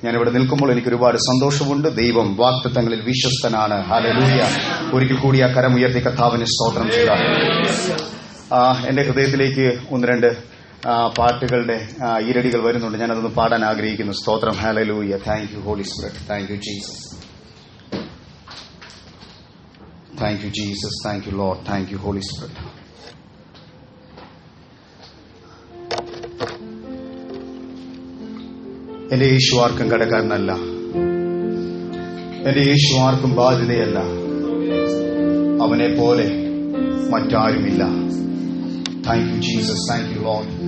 ഞാനിവിടെ നിൽക്കുമ്പോൾ എനിക്ക് ഒരുപാട് സന്തോഷമുണ്ട്. ദൈവം വാഗ്ദത്തങ്ങളിൽ വിശ്വസ്തനാണ്. ഹല്ലേലൂയ. ഒരിക്കൽ കൂടി ആ കരം ഉയർത്തി കർത്താവിനെ സ്തോത്രം ചെയ്യുക. എന്റെ ഹൃദയത്തിലേക്ക് ഒന്ന് രണ്ട് പാട്ടുകളുടെ ഈരടികൾ വരുന്നുണ്ട്. ഞാനതൊന്ന് പാടാൻ ആഗ്രഹിക്കുന്നു. സ്തോത്രം. Hallelujah. Thank you holy spirit. Thank you Jesus. Thank you Jesus. Thank you lord. Thank you holy spirit. എന്റെ യേശു ആർക്കും കടക്കാരനല്ല. എന്റെ യേശു ആർക്കും ബാധ്യതയല്ല. അവനെ പോലെ മറ്റാരുമില്ല. Thank you Jesus. Thank you Lord.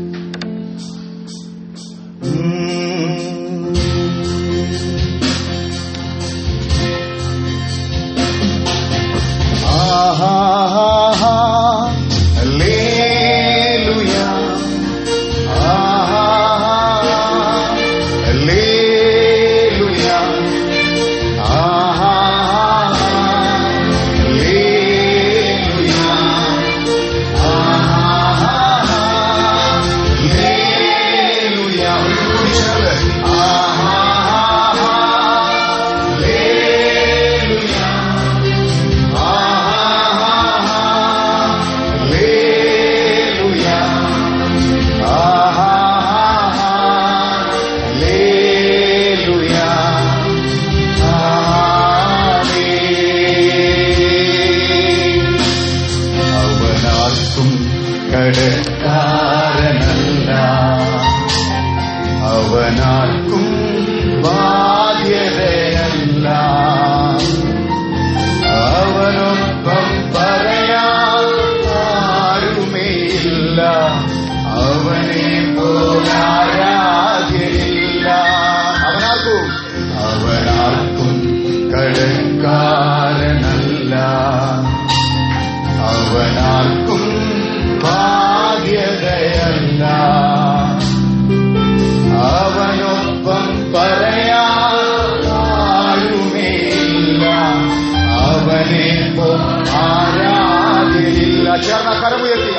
അവനാർക്കും ബാധ്യതയല്ല. അവനൊപ്പം പറയാൻ ആരുമേയില്ല. അവനെ പോലാരാധ്യയില്ല. അവനാർക്കും കടക്കാരനല്ല. അവനാർക്കും ബാധ്യതയല്ല. അവനൊപ്പം പറയാൻ ആരുമേയില്ല. അവനെ ആരാധ്യയില്ല. ചേർന്ന കരമുയർത്തി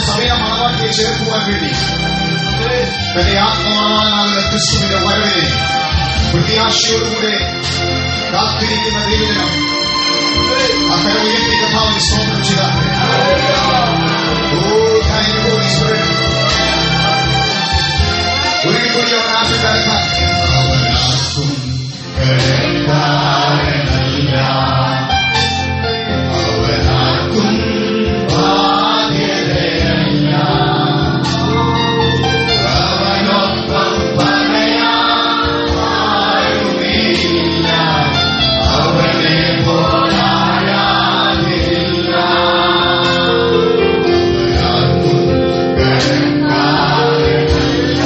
സഭയെ മണവാട്ടിയെ ചേർക്കുവാൻ വേണ്ടി തന്റെ ആത്മാവാനാകുന്ന ക്രിസ്തുവിന്റെ വരവിനെ പ്രത്യാശയോടുകൂടെ കാത്തിരിക്കുന്ന ദൈവജനം അക്കരെ ഉയർത്തി കർത്താവിനെ സ്തോത്രം ചെയ്യുക. ഒരിക്കൽ കൂടി അവൻ ആശീർവാദം. അവനാർക്കും കടക്കാരനല്ല. അവനാർക്കും ബാധ്യതയല്ല. അവനൊപ്പം പറയാൻ ആരുമേയില്ല. അവനെ പോലാരാധ്യയില്ല. അവനാർക്കും കടക്കാരനല്ല.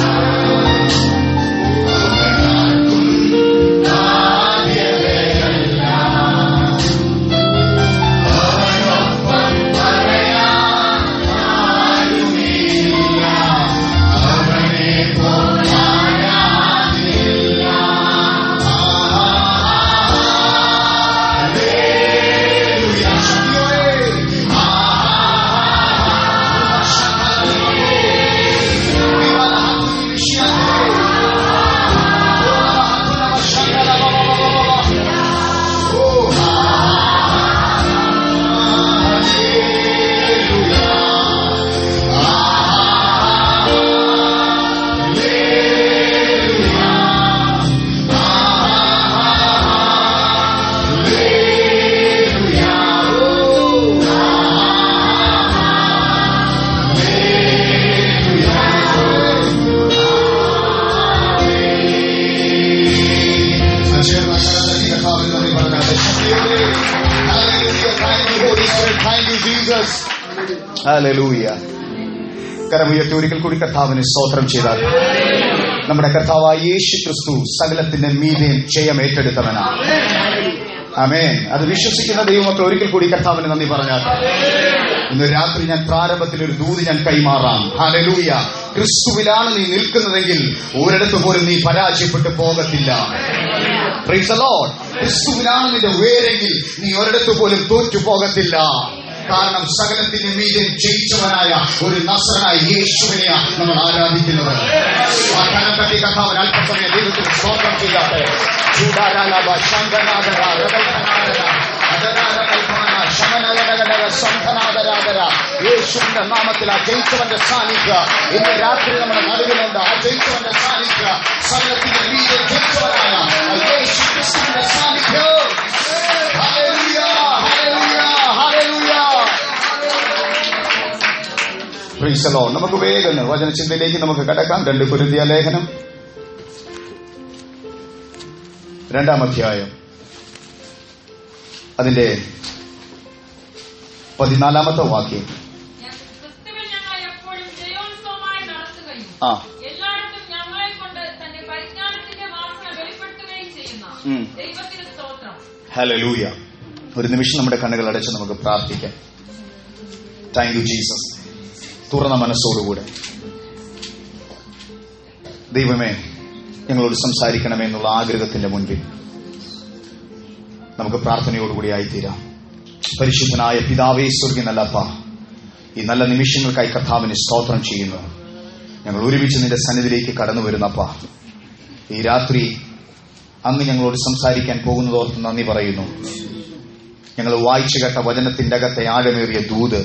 ഹല്ലേലൂയ. കരമുയർത്തി ഒരിക്കൽ കൂടി കർത്താവിന് സ്തോത്രം ചെയ്താൽ. നമ്മുടെ കർത്താവായ യേശു ക്രിസ്തു സകലത്തിന്റെ മീതെ ജയം ഏറ്റെടുത്തവനാണ്. ആമേൻ. അത് വിശ്വസിക്കുന്ന ദൈവമക്കൾ ഒരിക്കൽ കൂടി കർത്താവിന് നന്ദി പറഞ്ഞാൽ. ഇന്ന് രാത്രി ഞാൻ പ്രാരംഭത്തിൽ ഒരു ദൂത് ഞാൻ കൈമാറാം. ഹല്ലേലൂയ. ക്രിസ്തുവിലാണ് നീ നിൽക്കുന്നതെങ്കിൽ ഒരിടത്ത് പോലും നീ പരാജയപ്പെട്ടു പോകത്തില്ല. Price the Lord. ക്രിസ്തുവിലാണ് നിന്റെ വേരെങ്കിൽ നീ ഒരിടത്ത് പോലും തോറ്റു പോകത്തില്ല. കാരണം സകലത്തിന്റെ മീതെ ജയിച്ചവനായ ഒരു നസറനായ യേശുവിനെയാണ് നമ്മൾ ആരാധിക്കുന്നത്. ആ കരം തട്ടി കർത്താവിന് അല്പസമയം ദൈവത്തിന് സ്തോത്രം ചെയ്യാതെ. യേശുവിന്റെ നാമത്തിൽ ആ ജയിച്ചവന്റെ സാന്നിധ്യം ഇന്ന് രാത്രി നമ്മുടെ നടുവിലുണ്ട്. ആ ജയിച്ചവന്റെ സാന്നിധ്യം, സകലത്തിന്റെ മീതെ ജയിച്ചവനായ യേശു ക്രിസ്തുവിന്റെ സാന്നിധ്യം. ഹല്ലേലൂയ, ഹല്ലേലൂയ, ഹല്ലേലൂയ. Price the Lord. നമുക്ക് വേഗം വചനചിന്തയിലേക്ക് നമുക്ക് കടക്കാം. 2 കൊരിന്ത്യർ ലേഖനം 2-ാം അധ്യായം അതിന്റെ 14-ാമത്തെ വാക്യം. ഹല്ലേലൂയ. ഒരു നിമിഷം നമ്മുടെ കണ്ണുകൾ അടച്ച് നമുക്ക് പ്രാർത്ഥിക്കാം. Thank you Jesus. തുറന്ന മനസ്സോടുകൂടെ ദൈവമേ ഞങ്ങളോട് സംസാരിക്കണമെന്നുള്ള ആഗ്രഹത്തിന്റെ മുൻപിൽ നമുക്ക് പ്രാർത്ഥനയോടുകൂടി ആയിത്തീരാം. പരിശുദ്ധനായ പിതാവേ, സ്വർഗ്ഗീയ നല്ലപ്പ, ഈ നല്ല നിമിഷങ്ങൾക്കായി കർത്താവിന് സ്തോത്രം ചെയ്യുന്നു. ഞങ്ങൾ ഒരുമിച്ച് നിന്റെ സന്നിധിയിലേക്ക് കടന്നു വരുന്നപ്പ, ഈ രാത്രി അങ്ങ് ഞങ്ങളോട് സംസാരിക്കാൻ പോകുന്നതോർത്ത് നന്ദി പറയുന്നു. ഞങ്ങൾ വായിച്ചു കേട്ട വചനത്തിന്റെ അകത്തെ ആഴമേറിയ ദൂത്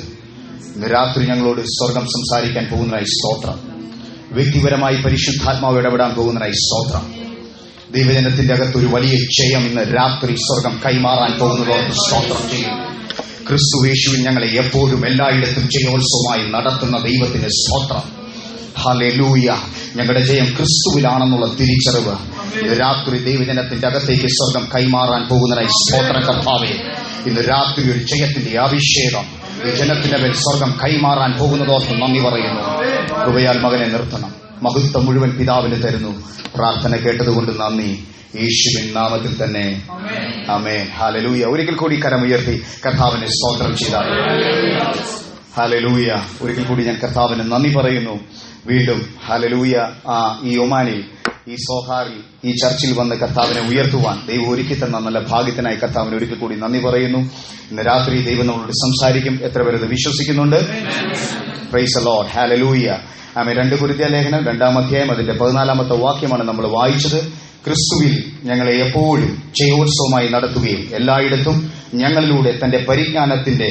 ഇന്ന് രാത്രി ഞങ്ങളോട് സ്വർഗം സംസാരിക്കാൻ പോകുന്നതിനായി സ്തോത്രം. വ്യക്തിപരമായി പരിശുദ്ധാത്മാവ് ഇടപെടാൻ പോകുന്നതിനായി സ്തോത്രം. ദൈവജനത്തിന്റെ അകത്തൊരു വലിയ ജയം ഇന്ന് രാത്രി സ്വർഗം കൈമാറാൻ പോകുന്നതോർത്ത് സ്തോത്രം ചെയ്യുന്നു. ക്രിസ്തു യേശുവിൽ ഞങ്ങളെ എപ്പോഴും എല്ലായിടത്തും ജയോത്സവമായി നടത്തുന്ന ദൈവത്തിന് സ്തോത്രം. ഹല്ലേലൂയ. ഞങ്ങളുടെ ജയം ക്രിസ്തുവിലാണെന്നുള്ള തിരിച്ചറിവ് ഇന്ന് രാത്രി ദൈവജനത്തിന്റെ അകത്തേക്ക് സ്വർഗം കൈമാറാൻ പോകുന്നതിനായി സ്തോത്രം കർത്താവേ. ഇന്ന് രാത്രി ഒരു ജയത്തിന്റെ അഭിഷേകം ഈ ജനത്തിന്റെ മേൽ സ്വർഗം കൈമാറാൻ പോകുന്നതോർത്ത് നന്ദി പറയുന്നു. കൃപയാൽ മകനെ നിർത്തണം. മഹത്വം മുഴുവൻ പിതാവിന് തരുന്നു. പ്രാർത്ഥന കേട്ടതുകൊണ്ട് നന്ദി. യേശുവിൻ നാമത്തിൽ തന്നെ ആമേൻ. ഹല്ലേലൂയ. ഒരിക്കൽ കൂടി കരമുയർത്തി കർത്താവിനെ സ്തോത്രം ചെയ്താൽ. ഹല്ലേലൂയ. ഒരിക്കൽ കൂടി ഞാൻ കർത്താവിന് നന്ദി പറയുന്നു. വീണ്ടും ഹല്ലേലൂയ. ഈ ഒമാനിൽ, ഈ സോഹാറിൽ, ഈ ചർച്ചിൽ വന്ന് കർത്താവിനെ ഉയർത്തുവാൻ ദൈവം ഒരുക്കി തന്ന നല്ല ഭാഗ്യത്തിനായി കർത്താവിന് ഒരിക്കൽ കൂടി നന്ദി പറയുന്നു. ഇന്ന് രാത്രി ദൈവം നമ്മളോട് സംസാരിക്കും. എത്ര പേരത് വിശ്വസിക്കുന്നുണ്ട്? Price the Lord. ഹല്ലേലൂയ. ആമേൻ. 2 കൊരിന്ത്യർ ലേഖനം 2-ാം അധ്യായം അതിന്റെ 14-ാമത്തെ വാക്യമാണ് നമ്മൾ വായിച്ചത്. ക്രിസ്തുവിൽ ഞങ്ങളെ എപ്പോഴും ജയോത്സവമായി നടത്തുകയും എല്ലായിടത്തും ഞങ്ങളിലൂടെ തന്റെ പരിജ്ഞാനത്തിന്റെ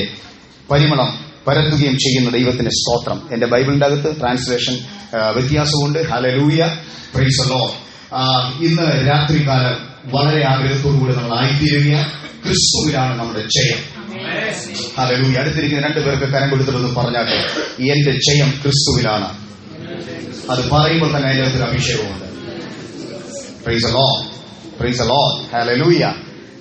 പരിമളം പരത്തുകയും ചെയ്യുന്ന ദൈവത്തിന്റെ സ്തോത്രം. എന്റെ ബൈബിളിന്റെ അകത്ത് ട്രാൻസ്ലേഷൻ വ്യത്യാസമുണ്ട്. ഹല്ലേലൂയ. Price the Lord. ഇന്ന് രാത്രികാലം വളരെ ആഗ്രഹത്തോടുകൂടി നമ്മൾ ആയിത്തീരുകയാണ്. ക്രിസ്തുവിലാണ് നമ്മുടെ ജയം. ഹല്ലേലൂയ. അടുത്തിരിക്കുന്ന 2 പേർക്ക് കരം കൊടുത്തിട്ടൊന്ന് പറഞ്ഞാട്ടെ, എന്റെ ജയം ക്രിസ്തുവിലാണ്. അത് പറയുമ്പോൾ തന്നെ അതിന്റെ അകത്തൊരു അഭിഷേകമുണ്ട്. Praise the Lord. Praise the Lord. ഹല്ലേലൂയ.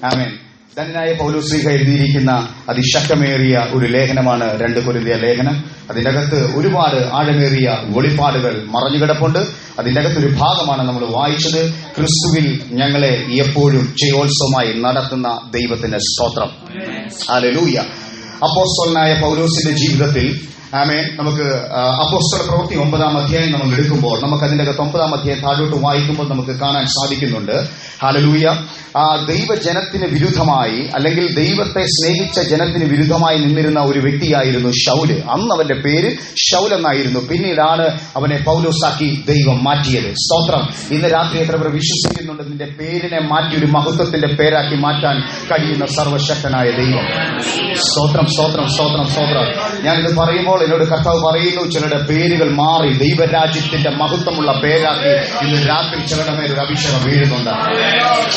ആമേൻ. ധന്യനായ പൗലോസ്ലീഹ എഴുതിയിരിക്കുന്ന അതിശക്തമേറിയ ഒരു ലേഖനമാണ് 2 കൊരിന്ത്യർ ലേഖനം. അതിന്റെ അകത്ത് ഒരുപാട് ആഴമേറിയ വെളിപ്പാടുകൾ മറഞ്ഞുകിടപ്പുണ്ട്. അതിന്റെ അകത്തൊരു ഭാഗമാണ് നമ്മൾ വായിച്ചത്. ക്രിസ്തുവിൽ ഞങ്ങളെ എപ്പോഴും ജയോത്സവമായി നടത്തുന്ന ദൈവത്തിന്റെ സ്തോത്രം. ഹല്ലേലൂയ. അപ്പോസ്തലനായ പൗലോസിന്റെ ജീവിതത്തിൽ ആമേൻ. നമുക്ക് അപ്പോസ്തല പ്രവൃത്തി 9-ാം അധ്യായം നമ്മൾ എടുക്കുമ്പോൾ നമുക്ക് അതിന്റെ അകത്ത് 9-ാം അധ്യായം താഴോട്ട് വായിക്കുമ്പോൾ നമുക്ക് കാണാൻ സാധിക്കുന്നുണ്ട്. ഹല്ലേലൂയ. ആ ദൈവജനത്തിന് വിരുദ്ധമായി, അല്ലെങ്കിൽ ദൈവത്തെ സ്നേഹിച്ച ജനത്തിന് വിരുദ്ധമായി നിന്നിരുന്ന ഒരു വ്യക്തിയായിരുന്നു ശൗല്. അന്ന് അവന്റെ പേര് ശൗൽ എന്നായിരുന്നു. പിന്നീടാണ് അവനെ പൗലോസാക്കി ദൈവം മാറ്റിയത്. സ്തോത്രം. ഇന്ന് രാത്രി എത്ര പേർ വിശ്വസിക്കുന്നുണ്ട് നിന്റെ പേരിനെ മാറ്റി ഒരു മഹത്വത്തിന്റെ പേരാക്കി മാറ്റാൻ കഴിയുന്ന സർവശക്തനായ ദൈവം? സ്തോത്രം, സ്തോത്രം, സ്തോത്രം, സ്തോത്രം. ഞാനിത് പറയുമ്പോൾ എന്നോട് കർത്താവ് പറയുന്നു, ചിലരുടെ പേരുകൾ മാറി ദൈവരാജ്യത്തിന്റെ മഹത്വമുള്ള പേരാക്കി ഇന്ന് രാത്രി ചിലരുടെ മേലൊരു അഭിഷേകം വീഴുന്നുണ്ട്.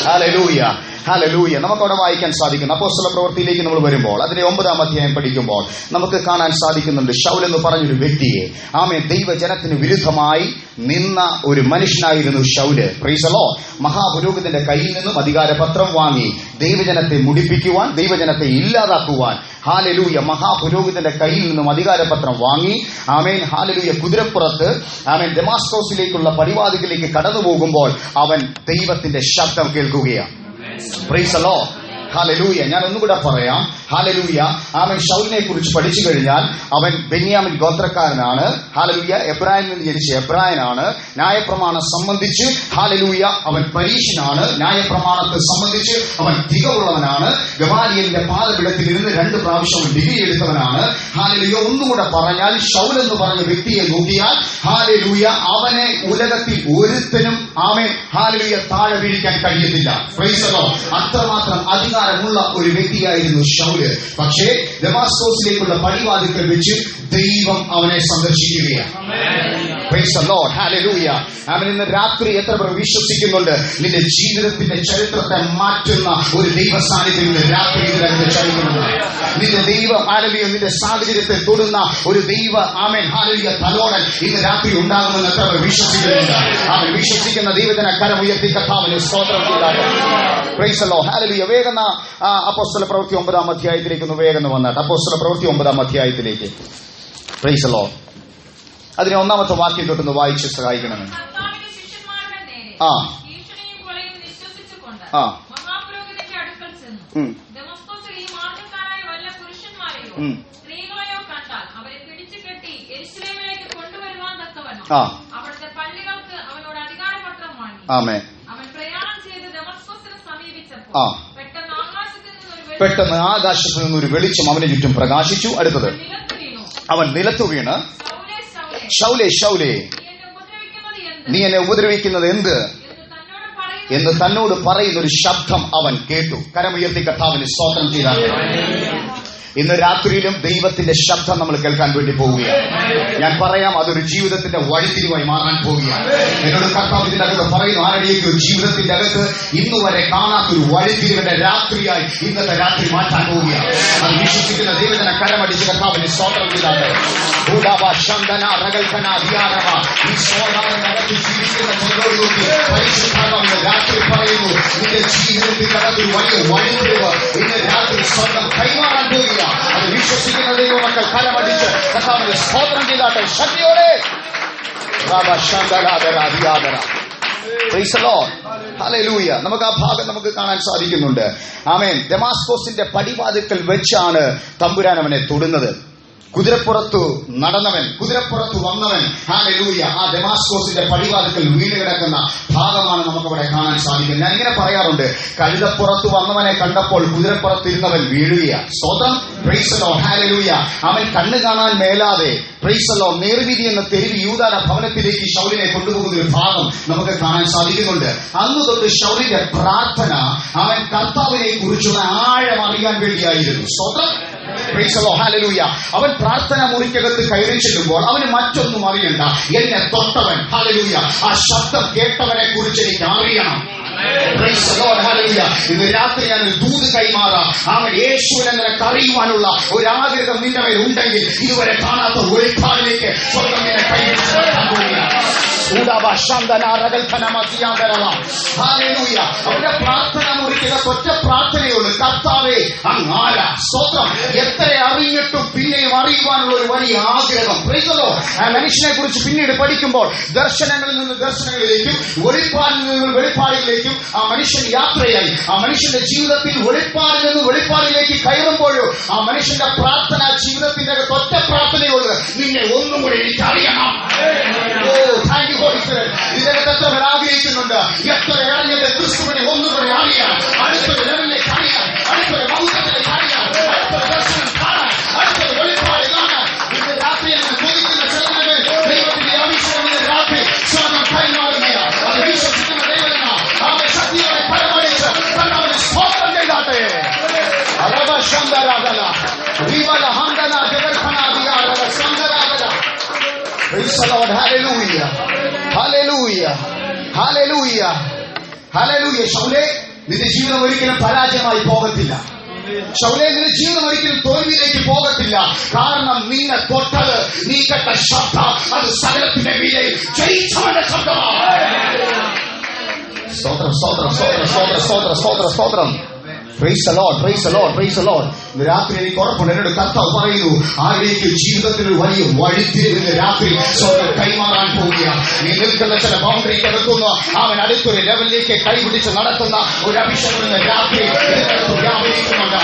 ഹല്ലേലൂയ. ഹല്ലേലൂയ. നമുക്കവിടെ വായിക്കാൻ സാധിക്കുന്നു. അപ്പോസ്തല പ്രവൃത്തിയിലേക്ക് നമ്മൾ വരുമ്പോൾ അതിന്റെ 9-ാം അധ്യായം പഠിക്കുമ്പോൾ നമുക്ക് കാണാൻ സാധിക്കുന്നുണ്ട്, ശൗൽ എന്ന് പറഞ്ഞൊരു വ്യക്തിയെ, ആമേൻ, ദൈവജനത്തിന് വിരുദ്ധമായി നിന്ന ഒരു മനുഷ്യനായിരുന്നു ശൗല്. Praise the Lord. മഹാപുരോഹിതന്റെ കയ്യിൽ നിന്നും അധികാരപത്രം വാങ്ങി ദൈവജനത്തെ മുടിപ്പിക്കുവാൻ, ദൈവജനത്തെ ഇല്ലാതാക്കുവാൻ, ഹല്ലേലൂയ, മഹാപുരോഹിതന്റെ കയ്യിൽ നിന്നും അധികാരപത്രം വാങ്ങി, ആമേൻ, ഹല്ലേലൂയ, കുതിരപ്പുറത്ത്, ആമേൻ, ദമാസ്കോസിലേക്കുള്ള പടിവാതിലിലേക്ക് കടന്നു പോകുമ്പോൾ അവൻ ദൈവത്തിന്റെ ശബ്ദം കേൾക്കുകയാണ്. Price the Lord. ഹല്ലേലൂയ. ഞാൻ ഒന്നുകൂടെ പറയാം. ഹല്ലേലൂയ. അവൻ ശൗലിനെ കുറിച്ച് പഠിച്ചു കഴിഞ്ഞാൽ അവൻ ബെന്യാമിൻ ഗോത്രക്കാരനാണ്. ഹല്ലേലൂയ. എബ്രായനിൽ നിന്ന് ജനിച്ച എബ്രായനാണ്. ന്യായപ്രമാണം സംബന്ധിച്ച് ഹല്ലേലൂയ അവൻ പരീശനാണ്. ന്യായപ്രമാണത്തെ സംബന്ധിച്ച് അവൻ തികവുള്ളവനാണ്. ഗമാലിയലിന്റെ പാദപീഠത്തിൽ ഇരുന്ന് 2 പ്രാവശ്യം ഡിഗ്രി എടുത്തവനാണ്. ഹല്ലേലൂയ. ഒന്നുകൂടെ പറഞ്ഞാൽ ശൗൽ എന്ന് പറഞ്ഞ വ്യക്തിയെ നോക്കിയാൽ ഹല്ലേലൂയ അവനെ ഉലകത്തിൽ ഒരുത്തനും ആമേൻ ഹല്ലേലൂയ താഴെ വീഴിക്കാൻ കഴിയത്തില്ല. Price the Lord. അത്രമാത്രം അധികാരമുള്ള ഒരു വ്യക്തിയായിരുന്നു ശൗല്. പക്ഷേ ദമാസ്കോസിലേക്കുള്ള പടിവാതിൽക്കൽ വെച്ച് ദൈവം അവനെ സന്ദർശിക്കുകയാണ്. Praise the Lord. ഹല്ലേലൂയ. അവൻ ഇന്ന് രാത്രി എത്ര പേർ വിശ്വസിക്കുന്നുണ്ട് നിന്റെ ജീവിതത്തിന്റെ ചരിത്രത്തെ മാറ്റുന്ന ഒരു ദൈവ സാന്നിധ്യം ഇന്ന് രാത്രി ഇതിനകത്ത് ചരിക്കുന്നുണ്ട്. നിന്റെ ദൈവം ഹല്ലേലൂയ നിന്റെ സാഹചര്യത്തെ തൊടുന്ന ഒരു ദൈവ ആമേൻ ഹല്ലേലൂയ തലോടൽ ഇന്ന് രാത്രി ഉണ്ടാകുമെന്ന് എത്ര പേർ വിശ്വസിക്കുന്നുണ്ട്? അവൻ വിശ്വസിക്കുന്ന ദൈവജന കരം ഉയർത്തി കർത്താവിന് സ്തോത്രം ചെയ്താട്ടെ. Praise the Lord. ഹല്ലേലൂയ. വേഗം അപ്പോസ്തല പ്രവൃത്തി 9-ാം അധ്യായത്തിലേക്ക് ഒന്ന് വേഗം വന്നിട്ട് അപ്പോസ്തല പ്രവൃത്തി 9-ാം അധ്യായത്തിലേക്ക്. Price the Lord. അതിനെ 1-ാമത്തെ വാക്യം തൊട്ടൊന്ന് വായിച്ച് സഹായിക്കണമെന്ന്. പെട്ടെന്ന് ആകാശത്ത് നിന്നൊരു വെളിച്ചം അവന് ചുറ്റും പ്രകാശിച്ചു. അടുത്തത്, അവൻ നിലത്തു വീണ്, ശൗലേ ശൗലേ നീ എന്നെ ഉപദ്രവിക്കുന്നത് എന്ത് എന്ന് തന്നോട് പറയുന്ന ഒരു ശബ്ദം അവൻ കേട്ടു. കരമുയർത്തി കർത്താവിന് സ്തോത്രം ചെയ്താൽ ഇന്ന് രാത്രിയിലും ദൈവത്തിന്റെ ശബ്ദം നമ്മൾ കേൾക്കാൻ വേണ്ടി പോവുകയാണ്. ഞാൻ പറയാം, അതൊരു ജീവിതത്തിന്റെ വഴിത്തിരിവായി മാറാൻ പോവുകയാണ്. എന്നോട് കർത്താവ് ഇതിന്റെ അകത്ത് പറയുന്നു, ആരുടെയൊക്കെ ഒരു ജീവിതത്തിന്റെ അകത്ത് ഇന്നുവരെ കാണാത്തൊരു വഴിത്തിരിവിന്റെ രാത്രിയായി ഇന്നത്തെ രാത്രി മാറ്റാൻ പോവുകയാണ്. അത് വിശ്വസിക്കുന്ന ദൈവജന കരമടിച്ച് കർത്താവിന് സ്തോത്രം ചെയ്താൽ ഈ സോദാനകത്ത് ജീവിക്കുന്ന ചിലരോടുകൂടി പരിശുദ്ധാത്മാവിന്റെ രാത്രി പറയുന്നു, നിന്റെ ജീവിതത്തിന്റെ അകത്ത് ഒരു വലിയ വഴിത്തിരിവ് ഇന്ന് രാത്രി സ്വന്തം കൈമാറാൻ പോവുകയാണ്. അത് വിശ്വസിക്കുന്ന ദൈവമക്കൾ കരമടിച്ച് കർത്താവിന് സ്തോത്രം ചെയ്താട്ടെ ശക്തിയോടെ. ഹല്ലേലൂയ. നമുക്ക് ആ ഭാഗം നമുക്ക് കാണാൻ സാധിക്കുന്നുണ്ട്. ആമേൻ. ദമാസ്കോസിന്റെ പടിവാതിൽക്കൽ വെച്ചാണ് തമ്പുരാൻ അവനെ തൊടുന്നത്. കുതിരപ്പുറത്തു നടന്നവൻ, കുതിരപ്പുറത്ത് വന്നവൻ, ഹല്ലേലൂയ, ആ ദമാസ്കോസിന്റെ പടിവാതിൽക്കൽ വീണ് കിടക്കുന്ന ഭാഗമാണ് നമുക്കവിടെ കാണാൻ സാധിക്കുന്നത്. ഞാൻ ഇങ്ങനെ പറയാറുണ്ട്, കഴുതപ്പുറത്ത് വന്നവനെ കണ്ടപ്പോൾ കുതിരപ്പുറത്തിരുന്നവൻ വീഴുകയാണ്. സ്തോത്രം. Price the Lord. ഹല്ലേലൂയ. അവൻ കണ്ണു കാണാൻ മേലാതെ പ്രൈസ് ദി ലോർഡ് നേർവിധി എന്ന തെരുവ് യൂദായുടെ ഭവനത്തിലേക്ക് ശൗലിനെ കൊണ്ടുപോകുന്ന ഒരു ഭാഗം നമുക്ക് കാണാൻ സാധിക്കുന്നുണ്ട്. അന്ന് തൊട്ട് ശൗലിന്റെ പ്രാർത്ഥന അവൻ കർത്താവിനെ കുറിച്ചുള്ള ആഴം അറിയാൻ വേണ്ടിയായിരുന്നു. സ്തോത്രം. Price the Lord. ഹല്ലേലൂയ. അവൻ പ്രാർത്ഥന മുറിക്കകത്ത് കയറി ചെല്ലുമ്പോൾ അവന് മറ്റൊന്നും അറിയണ്ട, എന്നെ തൊട്ടവൻ, ഹല്ലേലൂയ, ആ ശബ്ദം കേട്ടവനെ കുറിച്ച് എനിക്ക് അറിയണം. Price the Lord. ഹല്ലേലൂയ. ഇന്ന് രാത്രി ഞാൻ ഒരു ദൂത് കൈമാറാം. അവൻ യേശുവിനെ നിനക്ക് അറിയുവാനുള്ള ഒരു ആഗ്രഹം നിന്റെ മേൽ ഉണ്ടെങ്കിൽ ഇതുവരെ കാണാത്ത വെളിപ്പാടിലേക്ക് സ്വന്തം നിന്നെ കൈവരിച്ച് നടത്താൻ പോവുകയാണ്. അവരുടെ പ്രാർത്ഥന മുറിക്കകത്ത് ഒറ്റ പ്രാർത്ഥനയുള്ളൂ, കർത്താവേ അങ്ങാര. സ്തോത്രം. എത്ര അറിഞ്ഞിട്ടും പിന്നെയും അറിയുവാനുള്ള ഒരു വലിയ ആഗ്രഹം. Price the Lord. ആ മനുഷ്യനെ കുറിച്ച് പിന്നീട് പഠിക്കുമ്പോൾ ദർശനങ്ങളിൽ നിന്ന് ദർശനങ്ങളിലേക്കും വെളിപ്പാടിൽ നിന്ന് വെളിപ്പാടിലേക്കും ആ മനുഷ്യൻ യാത്രയായി. ആ മനുഷ്യന്റെ ജീവിതത്തിൽ വെളിപ്പാടിൽ നിന്ന് വെളിപ്പാടിലേക്ക് കയറുമ്പോഴും ആ മനുഷ്യന്റെ പ്രാർത്ഥന ജീവിതത്തിന്റെ അകത്ത് ഒറ്റ പ്രാർത്ഥനയുള്ളൂ, നിന്നെ ഒന്നും കൂടെ എനിക്ക് അറിയണം. ഇതിനകത്ത് എത്ര പേർ ആഗ്രഹിക്കുന്നുണ്ട്, എത്ര ഇറങ്ങിയത് ക്രിസ്തുവിനെ ഒന്നുകൂടെ അറിയാം, അടുത്തൊരു ലെവലിലേക്ക് അറിയാം, അടുത്തൊരു മൗനത്തിലേക്ക് അറിയാം, അടുത്തൊരു ദർശനം കാണാൻ, അടുത്തൊരു വെളിപ്പാട് കാണാൻ. ഇന്ന് രാത്രി എന്ന് കൊതിക്കുന്ന ചിലരുടെ ദൈവത്തിന്റെ അഭിഷേകം ഇന്ന് രാത്രി സ്വർണ്ണം കൈമാറുകയാണ്. അത് വിശ്വസിക്കുന്ന ദൈവജന അവന്റെ ശക്തിയോടെ പരമടിച്ച് കർത്താവിനെ സ്തോത്രം ചെയ്താട്ടെ. Praise the Lord. Hallelujah. Hallelujah. Hallelujah. Hallelujah. ശൗലേ നിന്റെ ജീവിതം ഒരിക്കലും പരാജയമായി പോകത്തില്ല. ശൗലേ, നിന്റെ ജീവിതം ഒരിക്കലും തോൽവിയിലേക്ക് പോകത്തില്ല. കാരണം നിന്നെ തൊട്ടത്, നീ കേട്ട ശബ്ദം, അത് സകലത്തിന്റെ മീതെ ജയിച്ചവന്റെ ശബ്ദമാണ്. സ്തോത്രം, സ്തോത്രം, സ്തോത്രം, സ്തോത്രം, സ്തോത്രം, സ്തോത്രം, സ്തോത്രം. Praise the Lord, praise the Lord, praise the Lord. ഇന്ന് രാത്രി എനിക്ക് ഉറപ്പുണ്ട്, എന്നോട് കർത്താവ് പറയുന്നു, ആരുടെയൊക്കെ ജീവിതത്തിൽ ഒരു വലിയ വഴിത്തിരിവിന് രാത്രി സ്വർഗ്ഗം കൈമാറാൻ പോവുകയാണ്. നീ നിൽക്കുന്ന ചില ബൗണ്ടറിക്ക് എടുക്കുന്ന അവൻ അടുത്തൊരു ലെവലിലേക്ക് കൈപിടിച്ച് നടത്തുന്ന ഒരു അഭിഷേകം ഇന്ന് രാത്രി വ്യാപരിക്കുന്നുണ്ട്.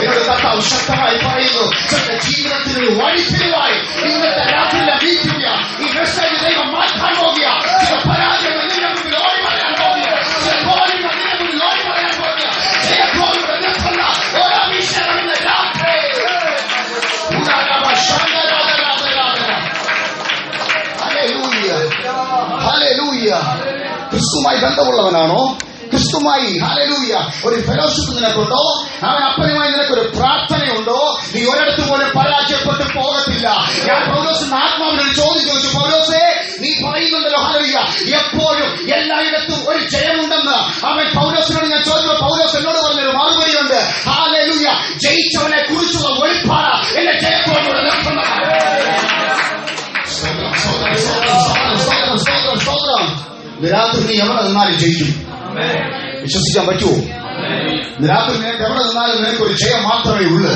എന്നോട് കർത്താവ് ശക്തമായി പറയുന്നു, ചില ജീവിതത്തിൽ ഒരു വഴിത്തിരിവായി ഇന്നത്തെ രാത്രിയിലെ വീഴ്ച ഈ മെസ്സേജ് ദൈവം മാറ്റാൻ പോകുക. ചില പരാജയങ്ങൾ നിന്റെ മുന്നിൽ ഓടി പറയാൻ പോകുക. ചില പോരായ്മകൾ നിന്റെ മുന്നിൽ ഓടി പറയാൻ പോകുക. ക്രിസ്തുമായി ബന്ധമുള്ളവനാണോ? ക്രിസ്തുമായി ഹല്ലേലൂയ ഒരു ഫെലോഷിപ്പ് നിനക്കുണ്ടോ? അവൻ അപ്പനുമായി നിനക്കൊരു പ്രാർത്ഥനയുണ്ടോ? നീ ഒരിടത്ത് പോലും പരാജയപ്പെട്ടു പോകത്തില്ല. ഞാൻ പൗലോസിന്റെ ആത്മാവിനൊരു ചോദ്യം ചോദിച്ചു, പൗലോസേ, നീ പറയുന്നുണ്ടല്ലോ ഹല്ലേലൂയ എപ്പോഴും എല്ലായിടത്തും ഒരു ജയമുണ്ടെന്ന്. അവൻ പൗലോസിനോട് ഞാൻ ചോദിച്ചു, പൗലോസ് എന്നോട് പറഞ്ഞൊരു മറുപടിയുണ്ട്. ഹല്ലേലൂയ, ജയിച്ചവനെ കുറിച്ചുള്ള വെളിപ്പാട് എന്റെ ജയത്തോടുകൂടെ നിർത്തുന്നതാണ്. രാത്രി നീ എവിടെ നിന്നാലും ജയിക്കും. വിശ്വസിക്കാൻ പറ്റുമോ? രാത്രി നിനക്ക് എവിടെ നിന്നാലും നിനക്കൊരു ജയം മാത്രമേ ഉള്ളൂ.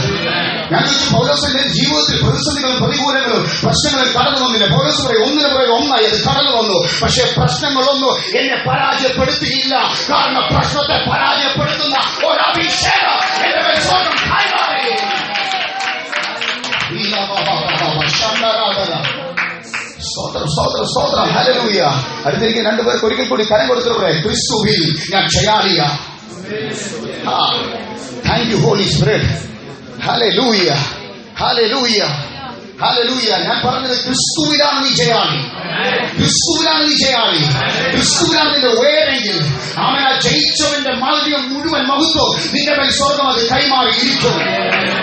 ഞാൻ ചോദിച്ചു, പൗലോസിന്റെ ജീവിതത്തിൽ പ്രതിസന്ധികളും പ്രതികൂലങ്ങളും പ്രശ്നങ്ങളും കടന്നു വന്നില്ല. പൗലോസ് പറയും, ഒന്നിനു പുറകെ ഒന്നായി അത് കടന്നു വന്നു. പക്ഷെ പ്രശ്നങ്ങളൊന്നും എന്നെ പരാജയപ്പെടുത്തിയില്ല. കാരണം പ്രശ്നത്തെ പരാജയപ്പെടുത്തുന്ന ഒരു അഭിഷേകം എന്റെ മേൽ സ്വർഗ്ഗം കൈമാറി. സ്തോത്രം, സ്തോത്രം, സ്തോത്രം, ഹല്ലേലൂയ. അടുത്തിരിക്കുന്ന രണ്ടുപേർക്ക് ഒരിക്കൽ കൂടി കരം കൊടുത്തിവിടെ, ക്രിസ്തുവിൽ ഞാൻ ജയാളിയ. Thank you holy Spirit. ഹല്ലേലൂയ, ഹല്ലേലൂയ, ഹല്ലേലൂയ. ഞാൻ പറഞ്ഞത് ക്രിസ്തുവിലാണ് നീ ജയാളി. ക്രിസ്തുവിലാണ് നീ ജയാളി. ക്രിസ്തുവിലാണ് നിന്റെ വേരെങ്കിൽ അവൻ ആ ജയിച്ചവന്റെ മാധുര്യം മുഴുവൻ മഹത്വം നിന്റെ മേൽ സ്വർഗ്ഗം അത് കൈമാറിയിരിക്കും.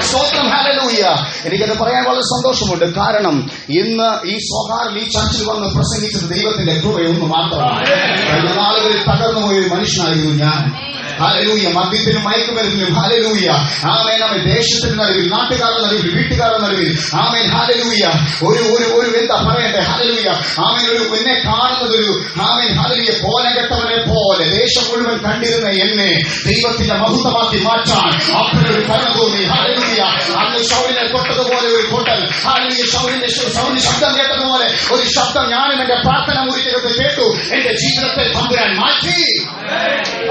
സ്തോത്രം, ഹല്ലേലൂയ. എനിക്കത് പറയാൻ വളരെ സന്തോഷമുണ്ട്. കാരണം ഇന്ന് ഈ സ്വകാര്യം ഈ ചർച്ചിൽ വന്ന് പ്രസംഗിച്ചത് ദൈവത്തിന്റെ കൃപയൊന്നു മാത്രമാണ്. കഴിഞ്ഞ നാളുകളിൽ തകർന്നു പോയ ഒരു മനുഷ്യനായിരുന്നു ഞാൻ. ഹല്ലേലൂയ. മദ്യത്തിനും മയക്കുമരുന്നിനും ഹല്ലേലൂയ. ആമേൻ. അവൻ ദേശത്തിന്റെ നടുവിൽ, നാട്ടുകാരുടെ നടുവിൽ, വീട്ടുകാരുടെ നടുവിൽ, ആമേൻ, ഹല്ലേലൂയ, ഒരു എന്താ പറയട്ടെ, ഹല്ലേലൂയ, ആമേൻ, ഒരു എന്നെ കാണുന്നതൊരു ആമേൻ ഹല്ലേലൂയ കോലകെട്ടവനെ പോലെ ദേശം മുഴുവൻ കണ്ടിരുന്ന എന്നെ ദൈവത്തിന്റെ മഹത്വമാക്കി മാറ്റാൻ അപ്പോഴൊരു കരുണ തോന്നി. ഹല്ലേലൂയ. അന്ന് ശൗലിനെ തൊട്ടതുപോലെ ഒരു കൊട്ടൽ, ഹല്ലേലൂയ, ശൗലിന്റെ ശബ്ദം കേട്ടതുപോലെ ഒരു ശബ്ദം ഞാനും എന്റെ പ്രാർത്ഥന മുറിക്കകത്ത് കേട്ടു. എന്റെ ജീവിതത്തെ തമ്പുരാൻ മാറ്റി.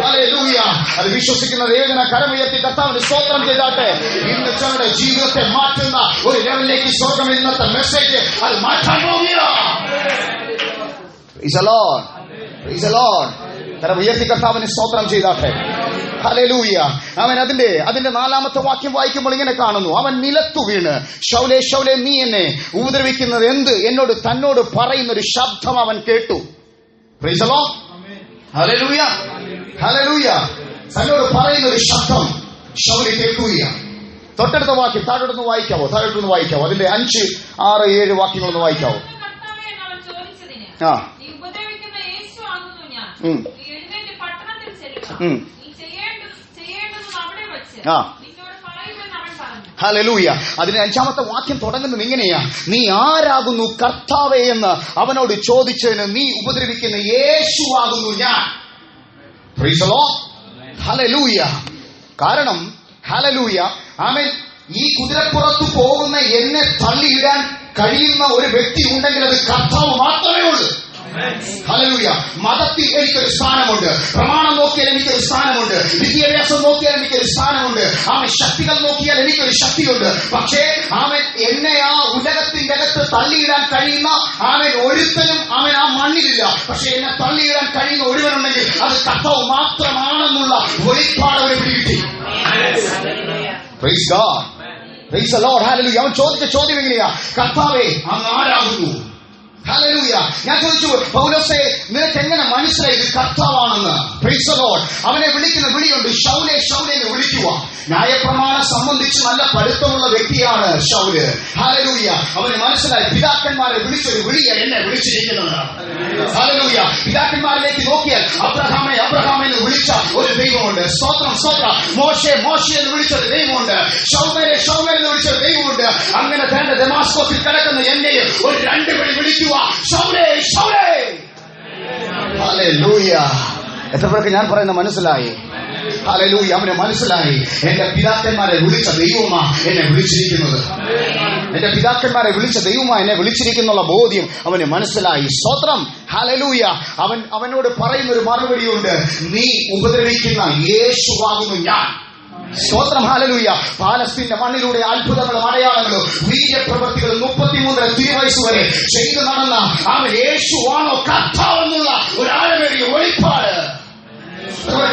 ഹല്ലേലൂയ. അത് വിശ്വസിക്കുന്ന ഏകന കരമുയർത്തി കർത്താവിന് സ്തോത്രം ചെയ്താട്ടെ. ഇന്ന് ചിലരുടെ ജീവിതത്തെ മാറ്റുന്ന ഒരു ലെവലിലേക്ക് സ്വർഗ്ഗം ഇന്നത്തെ മെസ്സേജ് അത് മാറ്റാൻ പോവുകയാണ്. Praise the Lord. Praise the Lord. കരമുയർത്തി കർത്താവിന് സ്തോത്രം ചെയ്താട്ടെ. ഹല്ലേലൂയ. അവൻ അതിന്റെ 4ാമത്തെ വാക്യം വായിക്കുമ്പോൾ ഇങ്ങനെ കാണുന്നു, അവൻ നിലത്തു വീണ്, ശൗലേ, ശൗലേ, നീ എന്നെ ഉപദ്രവിക്കുന്നത് എന്ത്? എന്നോട് തന്നോട് പറയുന്ന ഒരു ശബ്ദം അവൻ കേട്ടു. Praise the Lord. Hallelujah, hallelujah. തന്നോട് പറയുന്ന ഒരു ശബ്ദം ശൗലി കേൾക്കുകയാണ്. തൊട്ടടുത്ത വാക്യം താഴോട്ടൊന്ന് വായിക്കാവോ? താഴോട്ടൊന്ന് വായിക്കാവോ? അതിന്റെ 5, 6, 7 വാക്യങ്ങളൊന്ന് വായിക്കാവോ? ഹല്ലേലൂയ. അതിന്റെ 5ാമത്തെ വാക്യം തുടങ്ങുന്നത് ഇങ്ങനെയാ, നീ ആരാകുന്നു കർത്താവേ എന്ന് അവനോട് ചോദിച്ചതിന് നീ ഉപദ്രവിക്കുന്ന യേശുവാകുന്നു ഞാൻ. Price the Lord. ഹല്ലേലൂയ. കാരണം ഹല്ലേലൂയ, ആമേൻ, ഈ കുതിരപ്പുറത്ത് പോകുന്ന എന്നെ തള്ളിയിടാൻ കഴിയുന്ന ഒരു വ്യക്തി ഉണ്ടെങ്കിൽ അത് കർത്താവ് മാത്രമേ ഉള്ളൂ. ഹല്ലേലൂയ. മതത്തിൽ എനിക്കൊരു സ്ഥാനമുണ്ട്, പ്രമാണം നോക്കിയാൽ എനിക്കൊരു സ്ഥാനമുണ്ട്, വിദ്യാഭ്യാസം നോക്കിയാൽ എനിക്കൊരു സ്ഥാനമുണ്ട്, ആമൻ, ശക്തികൾ നോക്കിയാൽ എനിക്കൊരു ശക്തിയുണ്ട്. പക്ഷേ ആമൻ, എന്നെ ആ ഉലകത്തിന്റെ അകത്ത് തള്ളിയിടാൻ കഴിയുന്ന ആമൻ ഒരുത്തനും അവൻ ആ മണ്ണിലില്ല. പക്ഷെ എന്നെ തള്ളിയിടാൻ കഴിയുന്ന ഒരുവനുണ്ടെങ്കിൽ അത് കർത്താവ് മാത്രമാണെന്നുള്ള വെളിപ്പാട് അവന് പിടികിട്ടി. Praise God. Praise the Lord. Hallelujah. അവൻ ചോദിച്ച ചോദ്യം എങ്ങനെയാ? കർത്താവേ, അങ്ങ് ആരാകുന്നു? ഹല്ലേലൂയ. ഞാൻ ചോദിച്ചു, പൗലോസേ, നിനക്ക് എങ്ങനെ മനസ്സിലായി ഇത് കർത്താവാണെന്ന്? Price the Lord. അവനെ വിളിക്കുന്ന വിളിയുണ്ട്, ശൗലേ, ശൗലേ എന്ന് വിളിക്കുക. ന്യായപ്രമാണം സംബന്ധിച്ച് നല്ല പഠിത്തമുള്ള വ്യക്തിയാണ് ശൗല്. ഹല്ലേലൂയ. അവന് മനസ്സിലായി പിതാക്കന്മാരെ വിളിച്ചൊരു വിളിയ എന്നെ വിളിച്ചിരിക്കുന്നത്. ഹല്ലേലൂയ. പിതാക്കന്മാരിലേക്ക് നോക്കിയാൽ അബ്രഹാമെ, അബ്രഹാമെ എന്ന് വിളിച്ച സ്തോത്രം സ്തോത്രം. മോശെ മോശെ എന്ന് വിളിച്ചൊരു ദൈവമുണ്ട്, ശൗമേനെ ശൗമേൻ എന്ന് വിളിച്ചൊരു ദൈവമുണ്ട്. അങ്ങനെ തന്നെ ദമാസ്കോസിൽ കിടക്കുന്ന എന്നെയും ഒരു 2 വിളി വിളിക്കുക, ശൗലേ ശൗലേ. ഹല്ലേലൂയ. എത്ര പേർക്ക് ഞാൻ പറയുന്നത് മനസ്സിലായി? ഹല്ലേലൂയ. അവന് മനസ്സിലായി, എന്റെ പിതാക്കന്മാരെ വിളിച്ച ദൈവമാ എന്നെ വിളിച്ചിരിക്കുന്നത്. എന്റെ പിതാക്കന്മാരെ വിളിച്ച ദൈവമാ എന്നെ വിളിച്ചിരിക്കുന്നുള്ള ബോധ്യം അവന് മനസ്സിലായി. സ്തോത്രം. ഹല്ലേലൂയ. അവനോട് പറയുന്നൊരു മറുപടിയുണ്ട്, നീ ഉപദ്രവിക്കുന്ന യേശുവാകുന്നു ഞാൻ. സ്തോത്രം. ഹല്ലേലൂയ. പാലസ്തീന്റെ മണ്ണിലൂടെ അത്ഭുതങ്ങളും അടയാളങ്ങളും വീര്യപ്രവൃത്തികളും 33 തിരുവയസ്സ് വരെ ചെയ്തു നടന്ന അവൻ യേശുവാണോ കർത്താവെന്നുള്ള ഒരു ആഴമേറിയ വെളിപ്പാട്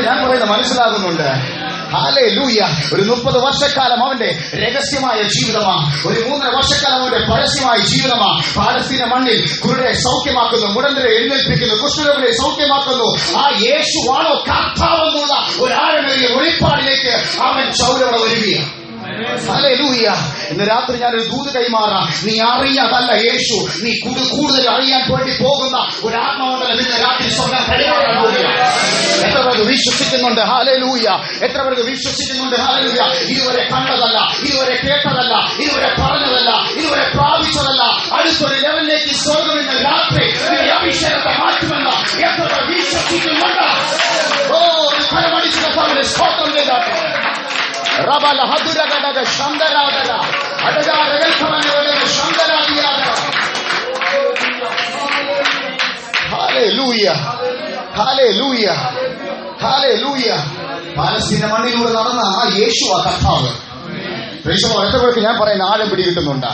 ഞാൻ പറയുന്നത് മനസ്സിലാകുന്നുണ്ട്. ഹല്ലേലൂയ. ഒരു 30 വർഷക്കാലം അവന്റെ രഹസ്യമായ ജീവിതമാണ്, ഒരു 3.5 വർഷക്കാലം അവന്റെ പരസ്യമായ ജീവിതമാണ്. പാലസ്തീന മണ്ണിൽ കുരുടരെ സൗഖ്യമാക്കുന്നു, മുടന്തരെ എഴുന്നേൽപ്പിക്കുന്നു, കുഷ്ഠരോഗികളെ സൗഖ്യമാക്കുന്നു. ആ യേശുവാണോ കർത്താവെന്നുള്ള ഒരു ആഴമേറിയ വെളിപ്പാടിലേക്ക് അവൻ ശൗലോടെ വരികയാണ്. ഹല്ലേലൂയ. ഇന്ന് രാത്രി ഞാനൊരു ദൂത് കൈമാറാം. നീ അറിയാതല്ല യേശു, നീ കൂടുതൽ അറിയാൻ വേണ്ടി പോകുന്ന ഒരു ആത്മാവണ്ടല്ലോ ഇന്ന് രാത്രി സ്വന്തം കൈമാറാൻ പോവുകയാണ്. എത്ര പേർക്ക് വിശ്വസിക്കുന്നുണ്ട്? ഹല്ലേലൂയ. എത്ര പേർക്ക് വിശ്വസിക്കുന്നുണ്ട്? ഹല്ലേലൂയ. ഇതുവരെ കണ്ടതല്ല, ഇതുവരെ കേട്ടതല്ല, ഇതുവരെ പറഞ്ഞതല്ല, ഇതുവരെ പ്രാപിച്ചതല്ല, അടുത്തൊരു ലെവലിലേക്ക് സ്വർഗ്ഗം ഇന്ന് രാത്രി അഭിഷേകത്തെ മാറ്റുമെന്ന് എത്ര പേർ വിശ്വസിക്കുന്നുണ്ട്? ഓ, കരമടിച്ചുള്ള സമയം സ്തോത്രം ചെയ്താട്ടെ. റബല ഹദുരഗദ ശംദരാദല അടഗാരഗൽഫമനവല ശംദരാദിയാദ. ഹല്ലേലൂയ. ഹല്ലേലൂയ. ഹല്ലേലൂയ. പാലസ്തീന മണ്ണിലൂടെ നടന്ന ആ യേശുവാ കർത്താവ്. എത്ര പേർക്ക് ഞാൻ പറയുന്ന ആഴം പിടികിട്ടുന്നുണ്ട്?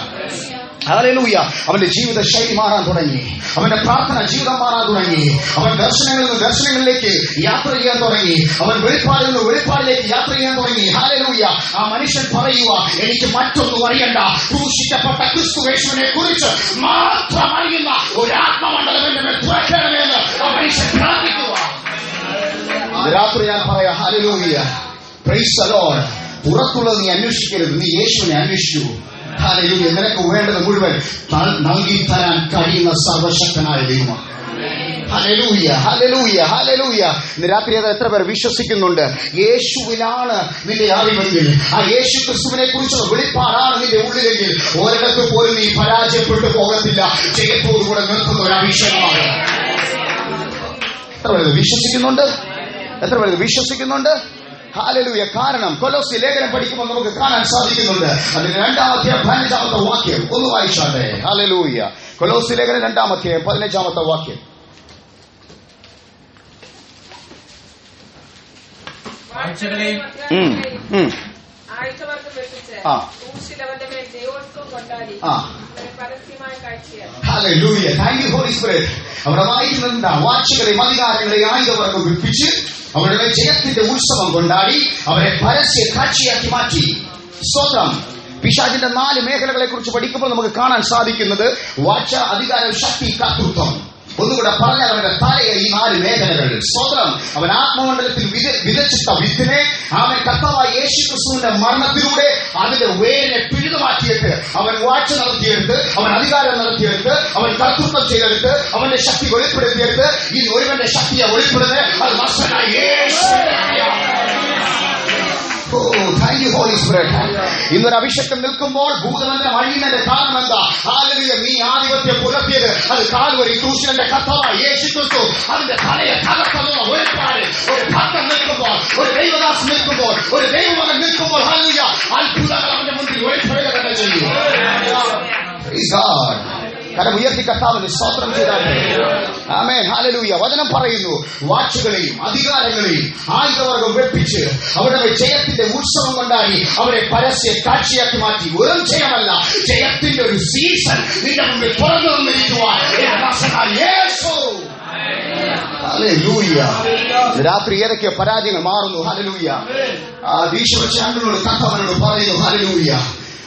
ഹല്ലേലൂയ. അവന്റെ ജീവിത ശൈലി മാറാൻ തുടങ്ങി, അവന്റെ പ്രാർത്ഥന ജീവിതം മാറാൻ തുടങ്ങി, അവൻ ദർശനങ്ങളിൽ നിന്ന് ദർശനങ്ങളിലേക്ക് യാത്ര ചെയ്യാൻ തുടങ്ങി, അവൻ വെളിപ്പാടിൽ നിന്ന് വെളിപ്പാടിലേക്ക് യാത്ര ചെയ്യാൻ തുടങ്ങി. ഹല്ലേലൂയ. ആ മനുഷ്യൻ പറയുക, എനിക്ക് മറ്റൊന്നും അറിയണ്ട, ക്രൂശിക്കപ്പെട്ട ക്രിസ്തുയേശുവിനെ കുറിച്ച് മാത്രം അറിയുന്ന ഒരു ആത്മമണ്ഡലം എന്റെ മേൽ തുറക്കണമെന്ന് ആ മനുഷ്യൻ പ്രാർത്ഥിക്കുക. രാത്രി ഞാൻ പറയാം, ഹല്ലേലൂയ, പ്രൈസ് ദി ലോർഡ്. പുറത്തുള്ളത് നീ അന്വേഷിക്കരുത്, നീ യേശുവിനെ അന്വേഷിക്കൂ. ഹല്ലേലൂയ. നിനക്ക് വേണ്ടത് മുഴുവൻ നൽകി തരാൻ കഴിയുന്ന സർവശക്തനായ ദൈവമാണ്. ഹല്ലേലൂയ. ഹല്ലേലൂയ. ഹല്ലേലൂയ. ഇന്ന് രാത്രി അത് എത്ര പേർ വിശ്വസിക്കുന്നുണ്ട്? യേശുവിലാണ് നിന്റെ അറിവെങ്കിൽ, ആ യേശു ക്രിസ്തുവിനെ കുറിച്ചുള്ള വെളിപ്പാടാണ് നിന്റെ ഉള്ളിലെങ്കിൽ, ഒരിടത്ത് പോലും നീ പരാജയപ്പെട്ടു പോകത്തില്ല. ജയത്തോടുകൂടെ നിർത്തുന്ന ഒരു അഭിഷേകമാണ്. എത്ര പേർ വിശ്വസിക്കുന്നുണ്ട്? എത്ര പേർ വിശ്വസിക്കുന്നുണ്ട്? ഹല്ലേലൂയ. കാരണം കൊലോസ്യ ലേഖനം പഠിക്കുമ്പോൾ നമുക്ക് കാണാൻ സാധിക്കുന്നുണ്ട്. അതിന് 2-ാമത്തെ 15-ാമത്തെ വാക്യം ഒന്ന് വായിച്ചാട്ടെ. ഹല്ലേലൂയ. കൊലോസ്യ ലേഖനം 2-ാമത്തെ 15-ാമത്തെ വാക്യം. Hallelujah. Thank you holy spirit. അവിടെ വായിക്കുന്നുണ്ട്, വാഴ്ചകളെയും അധികാരങ്ങളെയും ആയുധവർഗം വിപ്പിച്ച് അവരുടെ ജയത്തിന്റെ ഉത്സവം കൊണ്ടാടി അവരെ പരസ്യ കാഴ്ചയാക്കി മാറ്റി. സ്തോത്രം. പിശാചിന്റെ 4 മേഖലകളെ കുറിച്ച് പഠിക്കുമ്പോൾ നമുക്ക് കാണാൻ സാധിക്കുന്നത് വാഴ്ച, അധികാരം, ശക്തി, കർത്തൃത്വം. ഒന്നുകൂടെ പറഞ്ഞാൽ അവന്റെ തലയെ ഈ 4 മേഖലകൾ. സ്തോത്രം. അവൻ ആത്മമണ്ഡലത്തിൽ വിതച്ചിട്ട വിത്തിനെ അവൻ കർത്താവായ യേശു ക്രിസ്തുവിന്റെ മരണത്തിലൂടെ അതിന്റെ വേരിനെ പിഴുതുമാറ്റിയിട്ട് അവൻ വാഴ്ച നടത്തിയെടുത്ത്, അവൻ അധികാരം നടത്തിയെടുത്ത്, അവൻ കർത്തൃത്വം ചെയ്തെടുത്ത്, അവന്റെ ശക്തി വെളിപ്പെടുത്തിയെടുത്ത്, ഈ ഒരുവന്റെ ശക്തിയെ വെളിപ്പെടുന്നത് അത് മസ്തനായ യേശു. ഇന്നൊരു അഭിഷേകം നിൽക്കുമ്പോൾ ഭൂതമന്ത്രം അഴിയുന്നതിന്റെ കാരണം എന്താ? ഹല്ലേലൂയ. നീ ആധിപത്യം പുലർത്തിയത് അത് കാൽവരി ക്രൂശിന്റെ കർത്താവായ യേശു ക്രിസ്തു അതിന്റെ തലയെ തകർത്തുള്ള വെളിപ്പാട്. ഒരു ഭക്തൻ നിൽക്കുമ്പോൾ, ഒരു ദൈവദാസൻ നിൽക്കുമ്പോൾ, ഒരു ദൈവമകൻ നിൽക്കുമ്പോൾ ഹല്ലേലൂയ അത്ഭുതങ്ങൾ അവന്റെ മുന്നിൽ വെളിപ്പെടുക തന്നെ ചെയ്യും. കരം ഉയർത്തി കർത്താവിന് സ്തോത്രം ചെയ്താട്ടെ. ആമേൻ. ഹല്ലേലൂയ. വചനം പറയുന്നു, വാഴ്ചകളെയും അധികാരങ്ങളെയും ആയുധവർഗം വെപ്പിച്ച് അവരുടെ ജയത്തിന്റെ ഉത്സവം കൊണ്ടാടി അവരെ പരസ്യ കാഴ്ചയാക്കി മാറ്റി. വെറും ജയമല്ല, ജയത്തിന്റെ ഒരു സീസൺ നിന്റെ മുമ്പിൽ തുറന്നു വന്നിരിക്കുവാൻ ഹല്ലേലൂയ. രാത്രി ഏതൊക്കെയോ പരാജയങ്ങൾ മാറുന്നു. ഹല്ലേലൂയ. ദീക്ഷവനോട് കർത്താവിനോട് പറയുന്നു, ഹല്ലേലൂയ,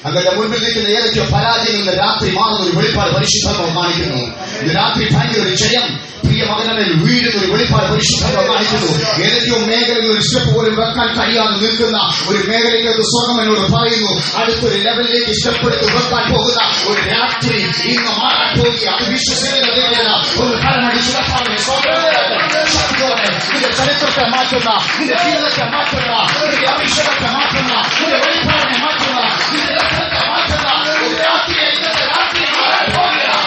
അങ്ങനെ മുൻപിൽ നിൽക്കുന്ന ഏതൊക്കെയോ പരാജയങ്ങളുടെ രാത്രി മാറുന്ന ഒരു വെളിപ്പാട് പരിശുദ്ധാത്മാവ് കാണിക്കുന്നു. ഇത് രാത്രി ഭയങ്കര ഒരു ജയം പ്രിയ മകനിൽ വീഴുന്ന ഒരു വെളിപ്പാട് പരിശുദ്ധാത്മാവ് കാണിക്കുന്നു. ഏതൊക്കെയോ മേഖലയിൽ ഒരു സ്റ്റെപ്പ് പോലും വെക്കാൻ കഴിയാതെ നിൽക്കുന്ന ഒരു മേഖലയിലേക്ക് സ്വർഗ്ഗം എന്നോട് പറയുന്നു, അടുത്തൊരു ലെവലിലേക്ക് സ്റ്റെപ്പ് എടുത്ത് വെക്കാൻ പോകുന്ന ഒരു രാത്രി ഇന്ന് മാറാൻ പോകുക. അത് വിശ്വസിക്കുന്ന ഒരു കരമടിച്ച് ഇതിന്റെ ചരിത്രം അനുഭവത്തെ മാറ്റുന്ന, നിന്റെ ജീവിതത്തെ മാറ്റുന്ന, നിന്റെ അഭിഷേകത്തെ മാറ്റുന്ന, നിന്റെ വെളിപ്പാടിനെ മാറ്റുന്ന, നിന്റെ രക്തത്തെ മാറ്റുന്ന ഒരു രാത്രിയെ ഇന്നത്തെ രാത്രി മാറാൻ പോകുകയാണ്.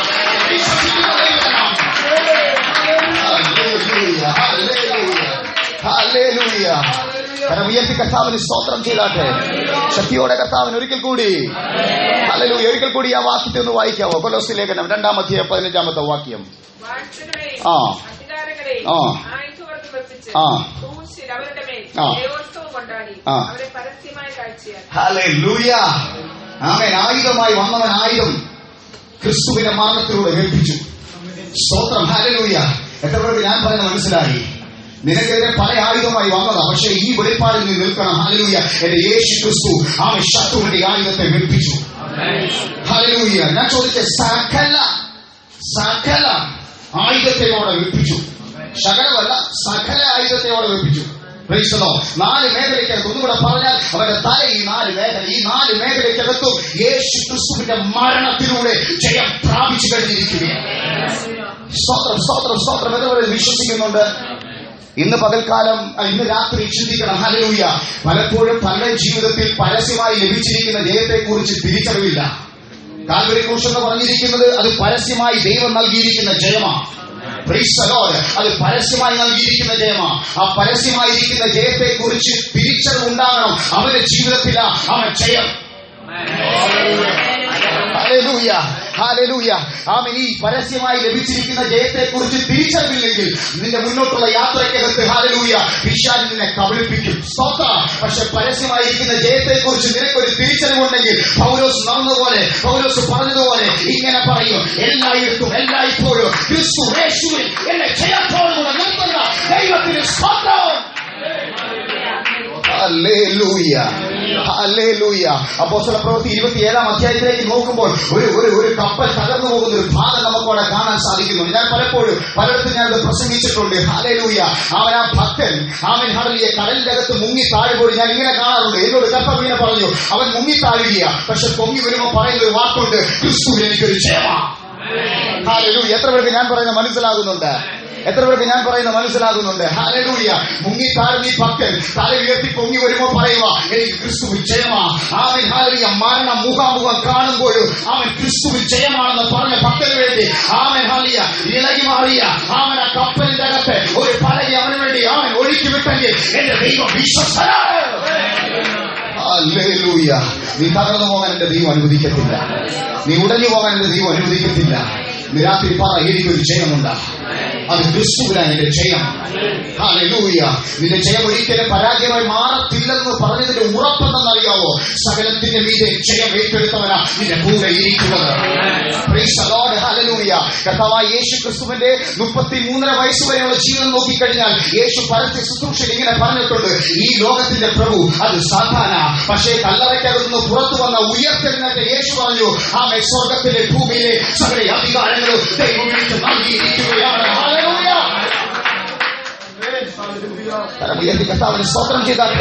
കാരണം ഉയർത്തി കർത്താവിന് സ്തോത്രം ചെയ്താട്ടെ. ശക്തിയോടെ കർത്താവിന് ഒരിക്കൽ കൂടി ഹല്ലേലൂയ. ഒരിക്കൽ കൂടി ആ വാക്യത്തെ ഒന്ന് വായിക്കാവോ? കൊലോസ്യ ലേഖനം 2-15 വാക്യം. ഹല്ലേലൂയ. ആമേൻ. ആയുധമായി വന്നവൻ ആയുധം ക്രിസ്തുവിന്റെ മരണത്തിലൂടെ ഏൽപ്പിച്ചു. സ്തോത്രം. ഹല്ലേലൂയ. എത്ര പേർക്ക് ഞാൻ പറയുന്നത് മനസ്സിലായി? നിനക്കെതിരെ പല ആയുധമായി വന്നതാ, പക്ഷേ ഈ വെളിപ്പാടിൽ നിന്ന് നിൽക്കണം. ഹല്ലേലൂയ. എന്റെ യേശു ക്രിസ്തു അവൻ ശത്രുവിന്റെ ആയുധത്തെ വെപ്പിച്ചു. ഹല്ലേലൂയ. ഞാൻ ചോദിച്ച സകല ആയുധത്തെയോടെ വെപ്പിച്ചു. സകലമല്ല, സകല ആയുധത്തെയോടെ വെപ്പിച്ചു. 4 മേഖലയ്ക്കകത്ത്, ഒന്നുകൂടെ പറഞ്ഞാൽ അവന്റെ തല ഈ 4 മേഖല, ഈ 4 മേഖലയ്ക്കകത്തും യേശു ക്രിസ്തുവിന്റെ മരണത്തിലൂടെ ജയം പ്രാപിച്ചു കഴിഞ്ഞിരിക്കുകയാണ്. സ്തോത്രം, സ്തോത്രം, സ്തോത്രം. എന്നവരെ വിശ്വസിക്കുന്നുണ്ട്. ഇന്ന് പകൽക്കാലം, ഇന്ന് രാത്രി ചിന്തിക്കണം. ഹല്ലേലൂയ. പലപ്പോഴും പല ജീവിതത്തിൽ പരസ്യമായി ലഭിച്ചിരിക്കുന്ന ജയത്തെക്കുറിച്ച് തിരിച്ചറിവില്ല. കാൽവരി ക്രൂശ് എന്ന് പറഞ്ഞിരിക്കുന്നത് അത് പരസ്യമായി ദൈവം നൽകിയിരിക്കുന്ന ജയമാണ്. അത് പരസ്യമായി നൽകിയിരിക്കുന്ന ജയമാണ്. ആ പരസ്യമായിരിക്കുന്ന ജയത്തെക്കുറിച്ച് തിരിച്ചറിവുണ്ടാകണം. അവന്റെ ജീവിതത്തില അവൻ ജയം. ഹല്ലേലൂയ, ഹല്ലേലൂയ. ആമേൻ. ഈ പരസ്യമായി ലഭിച്ചിരിക്കുന്ന ജയത്തെക്കുറിച്ച് തിരിച്ചറിവില്ലെങ്കിൽ നിന്റെ മുന്നോട്ടുള്ള യാത്രയ്ക്കകത്ത് ഹല്ലേലൂയ പിശാച് നിന്നെ കബളിപ്പിക്കും. സ്തോത്രം. പക്ഷെ പരസ്യമായിരിക്കുന്ന ജയത്തെക്കുറിച്ച് നിനക്കൊരു തിരിച്ചറിവുണ്ടെങ്കിൽ പൗലോസ് നടന്നതുപോലെ, പൗലോസ് പറഞ്ഞതുപോലെ ഇങ്ങനെ പറയും: എല്ലായിടത്തും എല്ലായ്പ്പോഴും ക്രിസ്തു യേശുവിൽ എന്നെ ജയത്തോടുകൂടെ നിർത്തുന്ന ദൈവത്തിന് സ്തോത്രം. Hallelujah, hallelujah. അപ്പോസ്തലപ്രവൃത്തി 27 നോക്കുമ്പോൾ ഒരു കപ്പൽ തകർന്നു പോകുന്ന ഒരു ഭാഗം നമുക്കവിടെ കാണാൻ സാധിക്കുന്നുണ്ട്. ഞാൻ പലയിടത്തും ഞാനത് പ്രസംഗിച്ചിട്ടുണ്ട്. ഹല്ലേലൂയ. അവൻ ആ ഭക്തൻ അവൻ ഹല്ലേലൂയ കടലിന്റെ അകത്ത് മുങ്ങി താഴുമ്പോൾ ഞാൻ ഇങ്ങനെ കാണാറുണ്ട്. എന്നോട് കർത്താവ് ഇങ്ങനെ പറഞ്ഞു, അവൻ മുങ്ങി താഴുകയാ, പക്ഷെ പൊങ്ങി വരുമ്പോൾ പറയുന്ന ഒരു വാക്കുണ്ട്: ക്രിസ്തുവിൽ എനിക്കൊരു ജയമാണ്. ഹല്ലേലൂയ. എത്ര പേർക്ക് ഞാൻ പറയുന്നത് മനസ്സിലാകുന്നുണ്ട്? എത്ര പേർക്ക് ഞാൻ പറയുന്നത് മനസ്സിലാകുന്നുണ്ട്? ഹല്ലേലൂയ. മുങ്ങി താഴ്ന്ന ഈ ഭക്തൻ തല ഉയർത്തി പൊങ്ങി വരുമ്പോൾ പറയുക: എനിക്ക് ക്രിസ്തുവിൽ ജയമാണ്. അവൻ ഹല്ലേലൂയ മരണം മുഖാമുഖം കാണുമ്പോഴും അവൻ ക്രിസ്തുവിൽ ജയമാണെന്ന് പറഞ്ഞ ഭക്തന് വേണ്ടി അവൻ ഹല്ലേലൂയ ഇളകി മാറിയ അവൻ ആ കപ്പലിന്റെ അകത്ത് ഒരു പലകി അവന് വേണ്ടി അവൻ ഒഴുക്കി വിട്ടെങ്കിൽ എന്റെ ദൈവം വിശ്വസ്തനാണ്. ഹല്ലേലൂയ. നീ തകർന്നു പോകാൻ എന്റെ ദൈവം അനുവദിക്കത്തില്ല. നീ ഉടഞ്ഞു പോകാൻ എന്റെ ദൈവം അനുവദിക്കത്തില്ല. നീ രാത്രി പറ: എനിക്കൊരു ജയമുണ്ട്, അത് ക്രിസ്തുവിലാണ് എന്റെ ജയം. ഹല്ലേലൂയ. നിന്റെ ജയം ഒരിക്കലും പരാജയമായി മാറത്തില്ലെന്ന് പറഞ്ഞതിന്റെ ഉറപ്പെന്തെന്നറിയാവോ? സകലത്തിന്റെ മീതെ ജയം ഏറ്റെടുത്തവനാ നിന്റെ കൂടെ ഇരിക്കുന്നത്. Price the Lord. ഹല്ലേലൂയ. കർത്താവായ യേശു ക്രിസ്തുവിന്റെ 33 വയസ്സ് വരെയുള്ള ജീവിതം നോക്കിക്കഴിഞ്ഞാൽ യേശു പരസ്യ ശുശ്രൂഷയിൽ ഇങ്ങനെ പറഞ്ഞിട്ടുണ്ട്: ഈ ലോകത്തിന്റെ പ്രഭു അത് സാത്താന, പക്ഷേ കല്ലറയ്ക്കകത്തുനിന്ന് പുറത്തു വന്ന ഉയർത്തെഴുന്നേറ്റ യേശു പറഞ്ഞു: ആമേൻ, സ്വർഗത്തിലെ ഭൂമിയിലെ സകല അധികാരങ്ങളും ദൈവം എനിക്ക് നൽകിയിരിക്കുകയാണ്. ഹല്ലേലൂയ. കർത്താവിന് സ്തോത്രം ചെയ്താൽ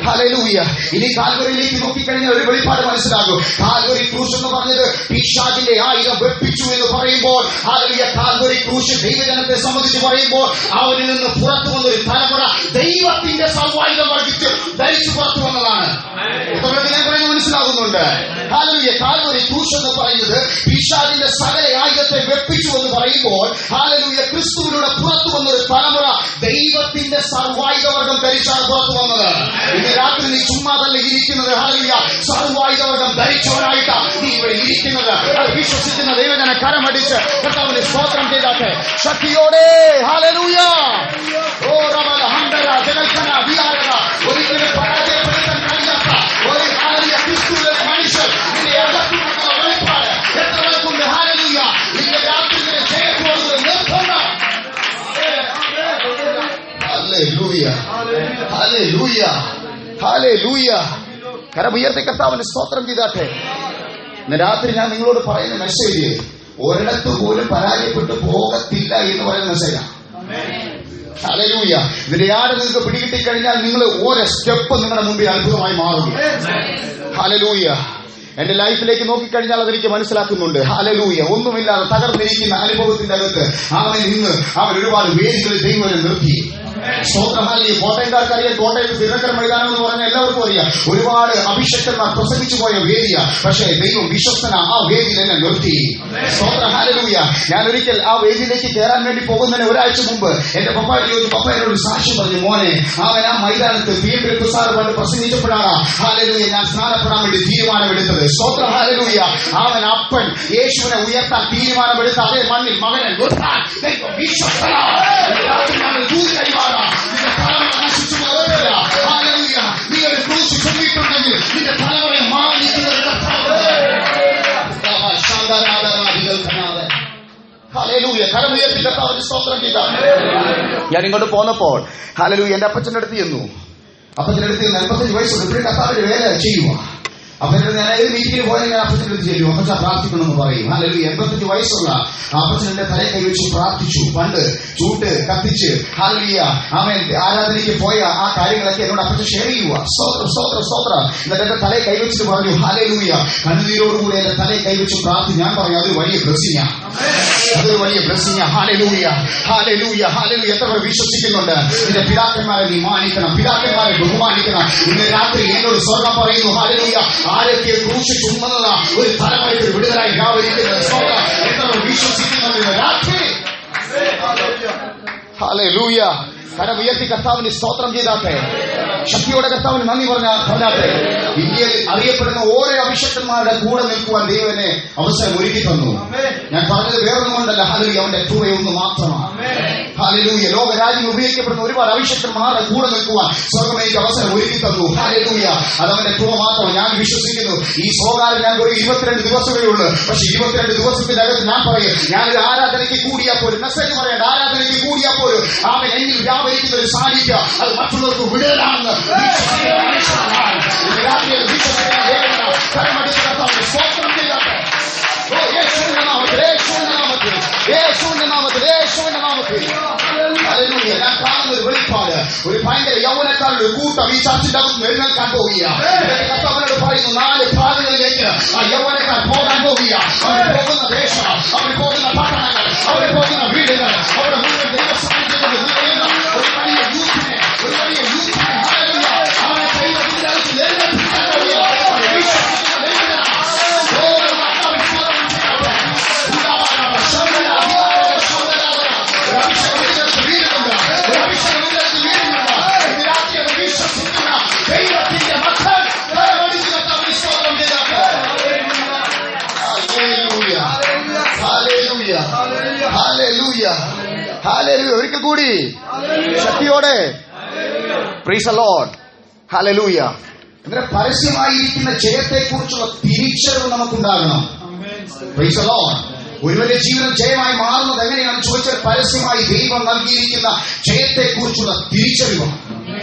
ഹല്ലേലൂയ. ഇനി കാൽവരിയിലേക്ക് നോക്കിക്കഴിഞ്ഞാൽ ഒരു വെളിപ്പാട് മനസ്സിലാകും. കാൽവരി ക്രൂശ് എന്ന് പറഞ്ഞത് പിശാചിന്റെ ആയുധം വെപ്പിച്ചു എന്ന് പറയുമ്പോൾ, ഹല്ലേലൂയ, കാൽവരി ക്രൂശ് ദൈവജനത്തെ സംബന്ധിച്ച് പറയുമ്പോൾ അവരിൽ നിന്ന് പുറത്തു വന്നൊരു തലമുറ ദൈവത്തിന്റെ സർവായുധം വർദ്ധിച്ച് ധരിച്ചു പുറത്തു വന്നതാണ്. ഞാൻ പറയുന്നത് മനസ്സിലാകുന്നുണ്ട്? ഹല്ലേലൂയ. കാൽവരി ക്രൂശ് എന്ന് പറയുന്നത് പിശാചിന്റെ സകല ആയുധത്തെ വെപ്പിച്ചു എന്ന് പറയുമ്പോൾ, ഹല്ലേലൂയ, ക്രിസ്തുവിലൂടെ പുറത്തു വന്നൊരു തലമുറ ദൈവത്തിന്റെ സർവായുധവർഗം ധരിച്ചാണ് പുറത്തു വന്നത്. ഇന്ന് രാത്രി നീ ചുമ്മാതല്ല ഇരിക്കുന്നത്. ഹല്ലേലൂയ. സർവായുധവർഗം ധരിച്ചവനായിട്ടാ നീ ഇവിടെ ഇരിക്കുന്നത്. അത് വിശ്വസിക്കുന്ന ദൈവജന കരമടിച്ച് കർത്താവിനെ സ്തോത്രം ചെയ്താട്ടെ ശക്തിയോടെ. ഹല്ലേലൂയ. ഓ റമല ഹംദര ജനൽക്കന വിലാരത. ഒരിക്കലും പരാജയപ്പെടുത്താൻ കഴിയാത്ത ഒരു ഹല്ലേലൂയ ക്രിസ്തുവിലെ മനുഷ്യൻ നിന്റെ അകത്തുള്ള വെളിപ്പാട് എത്ര പേർക്കുണ്ട്? ഹല്ലേലൂയ. നിന്റെ രാത്രി ജയത്തോടുകൂടെ നിർത്തുന്ന. ഹല്ലേലൂയ, ഹല്ലേലൂയ, ഹല്ലേലൂയ. കരം ഉയർത്തി കർത്താവിന്റെ സ്തോത്രം ചെയ്താട്ടെ. ഇന്ന് രാത്രി ഞാൻ നിങ്ങളോട് പറയുന്ന മെസ്സേജ് ഒരിടത്ത് പോലും പരാജയപ്പെട്ടു പോകത്തില്ല എന്ന് പറയുന്ന മെസ്സേജാണ്. ഹല്ലേലൂയ. ഇതിന്റെ ആട് നിങ്ങൾക്ക് പിടികിട്ടിക്കഴിഞ്ഞാൽ നിങ്ങൾ ഓരോ സ്റ്റെപ്പ് നിങ്ങളുടെ മുമ്പിൽ അത്ഭുതമായി മാറും. ഹല്ലേലൂയ. എന്റെ ലൈഫിലേക്ക് നോക്കിക്കഴിഞ്ഞാൽ അതെനിക്ക് മനസ്സിലാക്കുന്നുണ്ട്. ഹല്ലേലൂയ. ഒന്നുമില്ലാതെ തകർന്നിരിക്കുന്ന അനുഭവത്തിന്റെ അകത്ത് അവൻ ഒരുപാട് വേദികളിൽ ദൈവം നിർത്തി. സ്തോത്രഹാലി. കോട്ടയംകാർക്ക് അറിയാം, കോട്ടയത്ത് തിരുനക്കര മൈതാനം എന്ന് പറഞ്ഞാൽ എല്ലാവർക്കും അറിയാം. ഒരുപാട് അഭിഷക്തന്മാർ പ്രസംഗിച്ചു പോയ വേദിയ. പക്ഷേ ദൈവം വിശ്വസ്തന ആ വേദിയിൽ എന്നെ നിർത്തി. സ്തോത്രഹാലൂയ. ഞാൻ ഒരിക്കൽ ആ വേദിയിലേക്ക് കയറാൻ വേണ്ടി പോകുന്നതിന് ഒരാഴ്ച മുമ്പ് എന്റെ പപ്പ എന്നോട് സാക്ഷ്യം പറഞ്ഞു, മോനെ അവൻ ആ മൈതാനത്ത് PMP സാർ പണ്ട് പ്രസംഗിച്ചപ്പോഴാണ് ഹാലലൂയ ഞാൻ സ്നാനപ്പെടാൻ വേണ്ടി തീരുമാനമെടുത്തത്. സ്തോത്രം ഹാലലൂയ. അവൻ അപ്പൻ യേശുവിനെ ഉയർത്താൻ തീരുമാനമെടുത്ത അതേ മണ്ണിൽ മകനെ നിർത്താൻ നീ ഒരു ക്രൂശ് ചൊല്ലിയിട്ടുണ്ടെങ്കിൽ നിന്റെ തലമുറ ഞാൻ ഇങ്ങോട്ട് പോന്നപ്പോൾ ഹല്ലേലൂയ എന്റെ അപ്പച്ചന്റെ അടുത്ത് ചെന്നു. അപ്പച്ചന്റെ അടുത്ത് 45 വയസ്സുണ്ട്. ഇപ്പോഴും കർത്താവിന്റെ വേല ചെയ്യുക. അപ്പച്ചൻ ഞാൻ ഏത് മീറ്റിംഗിന് പോയാലും ഞാൻ അപ്പച്ചന്റെ അടുത്ത് ചെല്ലും. അപ്പച്ചൻ പ്രാർത്ഥിക്കണമെന്ന് പറയും. ഹല്ലേലൂയ. 85 വയസ്സുള്ള അപ്പച്ചന്റെ തലയിൽ കൈവച്ച് പ്രാർത്ഥിച്ചു. പണ്ട് ചൂട്ട് കത്തിച്ച് ഹല്ലേലൂയ അവൻ ആരാധനയ്ക്ക് പോയ ആ കാര്യങ്ങളൊക്കെ എന്നോട് അപ്പച്ചൻ ഷെയർ ചെയ്യുക. സ്തോത്രം സ്തോത്രം സ്തോത്രം. എന്നിട്ട് എന്റെ തലയിൽ കൈവച്ചിട്ട് പറഞ്ഞു, ഹല്ലേലൂയ കണ്ണുനീരോടുകൂടി എന്റെ തലയിൽ കൈവച്ച് പ്രാർത്ഥി. ഞാൻ പറഞ്ഞു അതൊരു വലിയ ബ്ലെസ്സിംഗാ, അതൊരു വലിയ ബ്ലെസ്സിംഗാ. ഹല്ലേലൂയ ഹല്ലേലൂയ ഹല്ലേലൂയ. എത്ര പേർ വിശ്വസിക്കുന്നുണ്ട്? നിന്റെ പിതാക്കന്മാരെ നീ മാനിക്കണം, പിതാക്കന്മാരെ ബഹുമാനിക്കണം. ഇന്ന് രാത്രി എന്നോട് സ്വർഗ്ഗം പറയുന്നു ഹല്ലേലൂയ ആരൊക്കെ ക്രൂശ് ചുമന്നുള്ള ഒരു തലമുറയ്ക്ക് വിടുതലായി വ്യാപരിക്കുന്നത്. എത്ര പേർ വിശ്വസിക്കുന്നുണ്ട് ഇന്ന് രാത്രി? ഹല്ലേലൂയ. കരം ഉയർത്തി കർത്താവിന് സ്തോത്രം ചെയ്താട്ടെ. ശക്തിയോടെ കർത്താവിന് നന്ദി പറഞ്ഞാട്ടെ. ഇന്ത്യയിൽ അറിയപ്പെടുന്ന ഓരോ അഭിഷക്തന്മാരുടെ കൂടെ നിൽക്കുവാൻ ദൈവനെ അവസരം ഒരുക്കി തന്നു. ഞാൻ പറഞ്ഞത് വേറൊന്നും കൊണ്ടല്ല, ഹല്ലേലൂയ അവന്റെ കൃപയൊന്ന് മാത്രമാണ്. ഹല്ലേലൂയ. ലോകരാജ്യം ഉപയോഗിക്കപ്പെടുന്ന ഒരുപാട് അഭിഷക്തന്മാരുടെ കൂടെ നിൽക്കുവാൻ സ്വർഗ്ഗം എനിക്ക് അവസരം ഒരുക്കി തന്നു. ഹല്ലേലൂയ. അതവന്റെ കൃപ മാത്രം. ഞാൻ വിശ്വസിക്കുന്നു ഈ സ്വകാര്യം ഞാൻ ഒരു 22 ദിവസമേ ഉള്ളൂ. പക്ഷെ 22 ദിവസത്തിനകത്ത് ഞാൻ പറയും, ഞാനൊരു ആരാധനയ്ക്ക് കൂടിയാൽ പോലും, മെസ്സേജ് പറയേണ്ട ആരാധനയ്ക്ക് കൂടിയാൽ പോലും അവൻ എന്നിൽ വ്യാപരിക്കുന്ന ഒരു സാന്നിധ്യം അത് മറ്റുള്ളവർക്ക് വിടലാണെന്ന് ഞാൻ കാണുന്ന ഒരു വെളിപ്പാട്. ഒരു ഭയങ്കര യൗവനക്കാരുടെ കൂട്ടം ഈ ചർച്ചിന്റെ അകത്ത് എഴുന്നേൽക്കാൻ പോവുകയാണ്. അവനോട് പറയുന്നു 4 ഭാഗങ്ങളിലേക്ക് ആ യൗവനക്കാർ പോകാൻ പോവുകയാണ്. അവർ പോകുന്ന ദേശം, അവർ പോകുന്ന പട്ടണങ്ങൾ, അവർ പോകുന്ന വീടുകൾ, അവരുടെ മുഴുവൻ ദൈവസാന്നിധ്യത്തിൽ ഒരു വലിയ യൂത്തിനെ അവനെ ദൈവത്തിന്റെ അകത്ത് എഴുന്നേൽപ്പിക്കാൻ പോവുകയാണ്. ഒരിക്കൽ കൂടി ശക്തിയോടെ പ്രൈസ് ദി ലോർഡ്. ഹല്ലേലൂയ. എന്നിട്ട് പരസ്യമായിരിക്കുന്ന ജയത്തെ കുറിച്ചുള്ള തിരിച്ചറിവ് നമുക്കുണ്ടാകണം. Praise the Lord. ഒരുവന്റെ ജീവിതം ജയമായി മാറുന്നത് എങ്ങനെയാണെന്ന് ചോദിച്ചാൽ പരസ്യമായി ദൈവം നൽകിയിരിക്കുന്ന ജയത്തെ കുറിച്ചുള്ള തിരിച്ചറിവാണ്.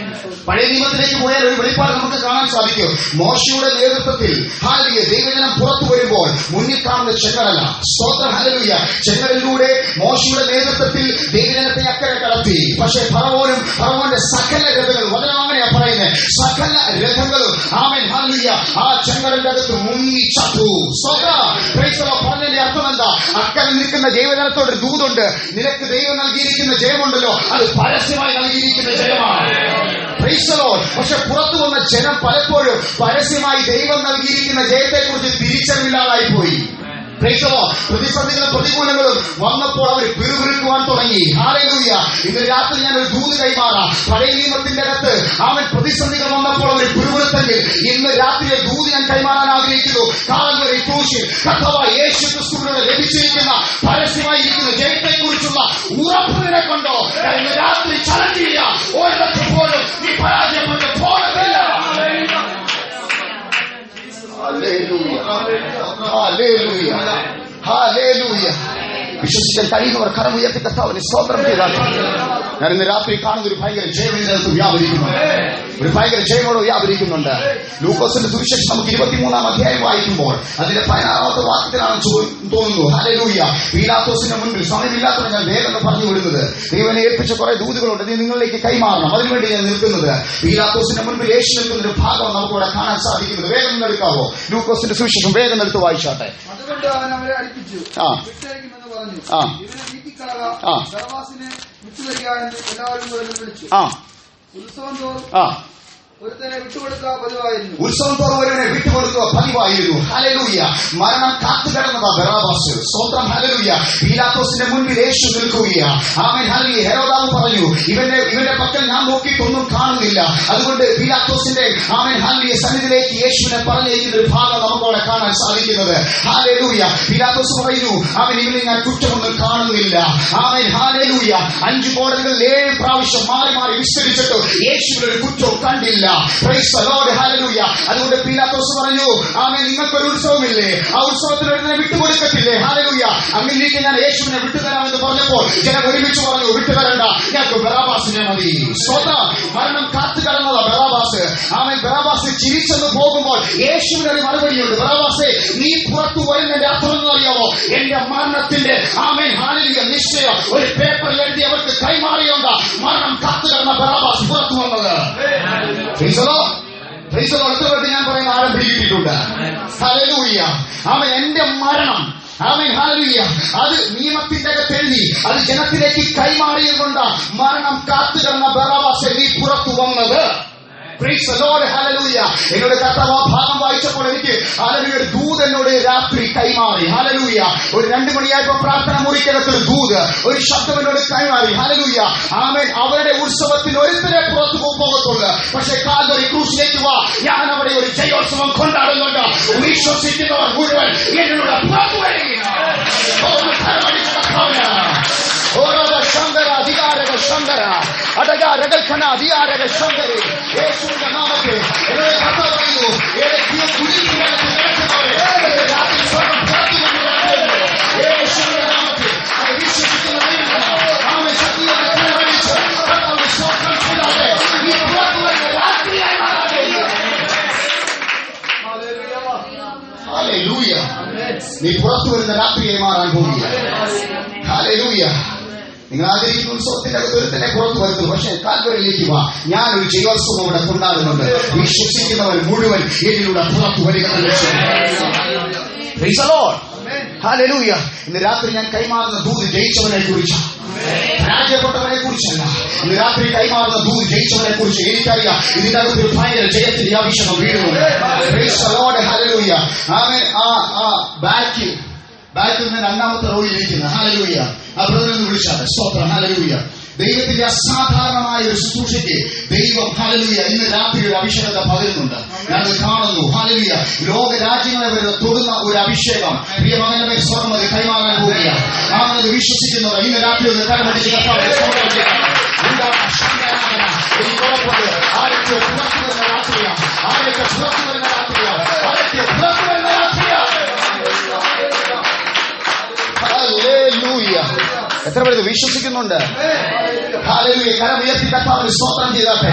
പഴയ നിയമത്തിലേക്ക് പോയാൽ ഒരു വെളിപ്പാട് നമുക്ക് കാണാൻ സാധിക്കും. മോശയുടെ നേതൃത്വത്തിൽ ഹല്ലേലൂയ ദൈവജനം പുറത്തു വരുമ്പോൾ മുന്നിൽ കാണുന്ന ചെങ്കടല. സ്തോത്രം ഹല്ലേലൂയ. ചെങ്കടലിലൂടെ മോശയുടെ നേതൃത്വത്തിൽ ദൈവജനത്തെ അക്കരെ കടത്തി. പക്ഷേ ഫറവോന്റെ സകല രഥങ്ങളും, വചനം അങ്ങനെയാ പറയുന്നത്, സകല രഥങ്ങളും ആമേൻ ഹല്ലേലൂയ ആ ചെങ്കടലിന്റെ അകത്ത് മുങ്ങിച്ചത്തു. സ്തോത്രം പ്രൈസ് ദി ലോർഡ്. പറഞ്ഞതിന്റെ അർത്ഥം എന്താ? അക്കരെ നിൽക്കുന്ന ദൈവജനത്തോട് ദൂതുണ്ട്, നിനക്ക് ദൈവം നൽകിയിരിക്കുന്ന ജയമുണ്ടല്ലോ അത് പരസ്യമായി നൽകിയിരിക്കുന്ന ജയമാണ്. പക്ഷെ പുറത്തു വന്ന ജനം പലപ്പോഴും പരസ്യമായി ദൈവം നൽകിയിരിക്കുന്ന ജയത്തെക്കുറിച്ച് തിരിച്ചറിവില്ലാതായി പോയി. പ്രതിസന്ധികളും പ്രതികൂലങ്ങളും വന്നപ്പോൾ അവർ പിറുപിറുക്കുവാൻ തുടങ്ങി. ഹല്ലേലൂയ. ഇന്ന് രാത്രി ഞാൻ ഒരു ദൂത് കൈമാറാം. പഴയ നിയമത്തിന്റെ അകത്ത് അവൻ പ്രതിസന്ധികൾ വന്നപ്പോൾ അവർ പിറുപിറുത്തെങ്കിൽ ഇന്ന് രാത്രിയെ ദൂത് ഞാൻ കൈമാറാൻ ആഗ്രഹിക്കുന്നു. കാൽവരി ക്രൂശിൽ കർത്താവായ യേശു ക്രിസ്തുവിനോട് ലഭിച്ചിരിക്കുന്ന പരസ്യമായിരിക്കുന്ന ജയത്തെക്കുറിച്ചുള്ള ഉറപ്പ് നിനക്കുണ്ടോ? ഇന്ന് രാത്രി ചലഞ്ച് ചെയ്യാം. ഒരിടത്ത് പോലും നീ പരാജയപ്പെട്ട് പോകത്തില്ല. വിശ്വസിക്കാൻ കഴിയുന്നവർ കരം ഉയർത്തി കർത്താവിനെ സ്തോത്രം ചെയ്താൽ ഞാൻ ഇന്ന് രാത്രി കാണുന്ന ഒരു ഭയങ്കര ജയം ഇതിനകത്ത് വ്യാപരിക്കുന്നുണ്ട്. ഒരു ഭയങ്കര ജയമോട് വ്യാപരിക്കുന്നുണ്ട്. ലൂക്കോസിന്റെ സുവിശേഷം നമുക്ക് 23-ാം അധ്യായം വായിക്കുമ്പോൾ അതിന്റെ 16-ാമത്തെ വാക്യത്തിലാണ് തോന്നുന്നു. ഹല്ലേലൂയ. പീലാത്തോസിന്റെ മുൻപിൽ സമയമില്ലാത്തത് ഞാൻ വേഗം പറഞ്ഞു വിടുന്നത്. ദൈവനെ ഏൽപ്പിച്ച കുറെ ദൂതുകളുണ്ട്, നീ നിങ്ങളിലേക്ക് കൈമാറണം, അതിനുവേണ്ടി ഞാൻ നിൽക്കുന്നത്. പീലാത്തോസിന്റെ മുൻപിൽ യേശു നിൽക്കുന്ന ഒരു ഭാഗം നമുക്ക് ഇവിടെ കാണാൻ സാധിക്കുന്നത്. വേഗം എടുക്കാവോ? ലൂക്കോസിന്റെ സുവിശേഷം വേഗം എടുത്ത് വായിച്ചാട്ടെ. വിട്ടുവരിക എന്ന് എല്ലാവരും വിളിച്ചു. ഉത്സവം തോറും ഒരുത്തനെ വിട്ടുകൊടുക്കുക പതിവായിരുന്നു. ഉത്സവം തോറും ഒരുവനെ വിട്ടുകൊടുക്കുക പതിവായിരുന്നു. ഹല്ലേലൂയ. മരണം കാത്തുകിടന്നതാ ബറാബാസ്. സ്തോത്രം. ഹല്ലേലൂയ. പീലാത്തോസിന്റെ മുൻപിൽ യേശു നിൽക്കുകയാണ്. ആമേൻ. ഹല്ലേലൂയ. ഹെരോദാവ് പറഞ്ഞു, ഇവന്റെ പക്കൽ ഞാൻ നോക്കിയിട്ടൊന്നും കാണുന്നില്ല. അതുകൊണ്ട് പീലാത്തോസിന്റെ ആമേൻ ഹല്ലേലൂയ സന്നിധിയിലേക്ക് യേശുവിനെ പറഞ്ഞയക്കുന്ന ഒരു ഭാഗം നമുക്കവിടെ കാണാൻ സാധിക്കുന്നത്. ഹല്ലേലൂയ. പീലാത്തോസ് പറയുന്നു, ആമേൻ, ഇവനെ ഞാൻ കുറ്റമൊന്നും കാണുന്നില്ല. ആമേൻ. ഹല്ലേലൂയ. 5 കോടതികൾ 7 പ്രാവശ്യം മാറി മാറി വിസ്തരിച്ചിട്ട് യേശുവിനൊരു കുറ്റവും കണ്ടില്ല. Praise the Lord. Hallelujah. അതുകൊണ്ട് പീലാത്തോസ് പറഞ്ഞു, ആമേൻ, നിങ്ങൾക്കൊരു ഉത്സവമില്ലേ? ആ ഉത്സവത്തിൽ ഒരുത്തനെ വിട്ടുകൊടുക്കത്തില്ലേ? ഹല്ലേലൂയ. അങ്ങനെ ഞാൻ യേശുവിനെ വിട്ടുതരാമെന്ന് പറഞ്ഞപ്പോൾ ജനം ഒരുമിച്ച് പറഞ്ഞു, വിട്ടുതരണ്ട, ഞങ്ങൾക്ക് ബറാബാസിനെ മതി. സ്തോത്രം. മരണം കാത്തു കടന്നതാ ബറാബാസ്. ആമേൻ. ബറാബാസ് ചിരിച്ചെന്ന് പോകുമ്പോൾ യേശുവിന് ഒരു മറുപടിയുണ്ട്. ബറാബാസേ, നീ പുറത്തു വരുന്നതിന്റെ അർത്ഥം എന്ന് അറിയാമോ? എന്റെ മരണത്തിന്റെ ആമേൻ ഹല്ലേലൂയ നിശ്ചയം ഒരു പേപ്പറിൽ എഴുതി അവർക്ക് കൈമാറിയോണ്ടാ മരണം കാത്തു കടന്ന ബറാബാസ് പുറത്തു വന്നത്. ഞാൻ പറയുന്ന ആരംഭിച്ചിട്ടുണ്ട്. ഹല്ലേലൂയ. അവൻ എന്റെ മരണം, ആമേൻ ഹല്ലേലൂയ, അത് നിയമത്തിന്റെ അകത്ത് എഴുതി അത് ജനത്തിലേക്ക് കൈമാറിയതുകൊണ്ട് മരണം കാത്തുകിടന്ന ബറാബാസെ നീ പുറത്തു വന്നത്. Praise the Lord. Hallelujah. എന്നോട് കർത്താവ് ആ ഭാഗം വായിച്ചപ്പോൾ എനിക്ക് ഹല്ലേലൂയ ഒരു ദൂത് എന്നോട് രാത്രി കൈമാറി. ഹല്ലേലൂയ. ഒരു 2 മണിയായപ്പോ പ്രാർത്ഥന മുറിക്കകത്തൊരു ദൂത്, ഒരു ശബ്ദം എന്നോട് കൈമാറി. ഹല്ലേലൂയ. ആമേൻ. അവരുടെ ഉത്സവത്തിന് ഒരുത്തരെ പുറത്തു പോകത്തുള്ളൂ. പക്ഷേ കാൽവരി ക്രൂശിലേക്ക് വാ, ഞാൻ അവിടെ ഒരു ജയോത്സവം കൊണ്ടാടുന്നുണ്ട്. വിശ്വസിക്കുന്നവർ മുഴുവൻ എന്നോട് പുറത്തു വരികയാണ്. ഓരോ ശങ്കര അധികാരക ശങ്കര അടകാരകൽക്കണ അധികാരക ശങ്കരി യേശുവിന്റെ നാമത്തിൽ എന്നോട് കഥ പറയുന്നു. യേശുവിന്റെ നാമത്തിൽ അത് വിശ്വസിക്കുന്ന ആമേൻ ശക്തിയോടെ പ്രവർത്തിച്ച് കർത്താവിന്റെ സ്തോത്രം ചെയ്താട്ടെ. നീ പുറത്തു വരുന്ന രാത്രിയായി മാറട്ടെ. ഹല്ലേലൂയ. നീ പുറത്തു വരുന്ന രാത്രിയായി മാറാൻ പോവുകയാണ്. ഹല്ലേലൂയ. നിങ്ങൾ ആഗ്രഹിക്കുന്ന ഉത്സവത്തിന്റെ അകത്ത് ഒരുത്തനെ പുറത്തു വരുന്നു. പക്ഷേ കാൽവരിയിലേക്ക് വാ, ഞാനൊരു ജയോത്സവം ഇവിടെ കൊണ്ടാടുന്നുണ്ട്. വിശ്വസിക്കുന്നവർ മുഴുവൻ എന്നിലൂടെ പുറത്തു വരിക. Praise the Lord. Hallelujah. ഇന്ന് രാത്രി ഞാൻ കൈമാറുന്ന ദൂത് ജയിച്ചവനെ കുറിച്ചാണ്, പരാജയപ്പെട്ടവനെ കുറിച്ചല്ല. ഇന്ന് രാത്രി കൈമാറുന്ന ദൂത് ജയിച്ചവനെ കുറിച്ച്. എനിക്കറിയാം ഇതിന്റെ അകത്ത് ഒരു ഭയങ്കര ജയത്തിന്റെ അഭിഷേകം വീഴുന്നുണ്ട്. Praise the Lord. Hallelujah. ആമേൻ. ബാക്കിൽ നിന്ന് 2ാമത്തെ റോയിലിരിക്കുന്ന ഹല്ലേലൂയ ആ ബ്രദറിനെ വിളിച്ചാണ്. സ്തോത്രം. ഹല്ലേലൂയ. ദൈവത്തിന്റെ അസാധാരണമായ ഒരു ശുശ്രൂഷയ്ക്ക് ദൈവം ഹല്ലേലൂയ ഇന്ന് രാത്രി ഒരു അഭിഷേകത്തെ പകരുന്നുണ്ട്. ഞാനത് കാണുന്നു. ഹല്ലേലൂയ. ലോകരാജ്യങ്ങളെ വരെ തൊടുന്ന ഒരു അഭിഷേകം പ്രിയ മകന്റെ മേൽ സ്വർണ്ണമതി കൈമാറാൻ പോവുകയാണ്. ആണെന്നത് വിശ്വസിക്കുന്നത് ഇന്ന് രാത്രി ഒന്ന് കരമടിച്ച് ആരൊക്കെ പുറത്തു വരുന്ന രാത്രിയാണ്, ആരൊക്കെ പുറത്തു വരുന്ന രാത്രിയാണ്, ആരൊക്കെ പുറത്തു വരുന്ന രാത്രിയാണ്. ഹല്ലേലൂയ. എത്ര പേര് വിശ്വസിക്കുന്നുണ്ട്? ഹല്ലേലൂയ. കരമുയർത്തി കർത്താവിന് സ്തോത്രം ചെയ്താട്ടെ.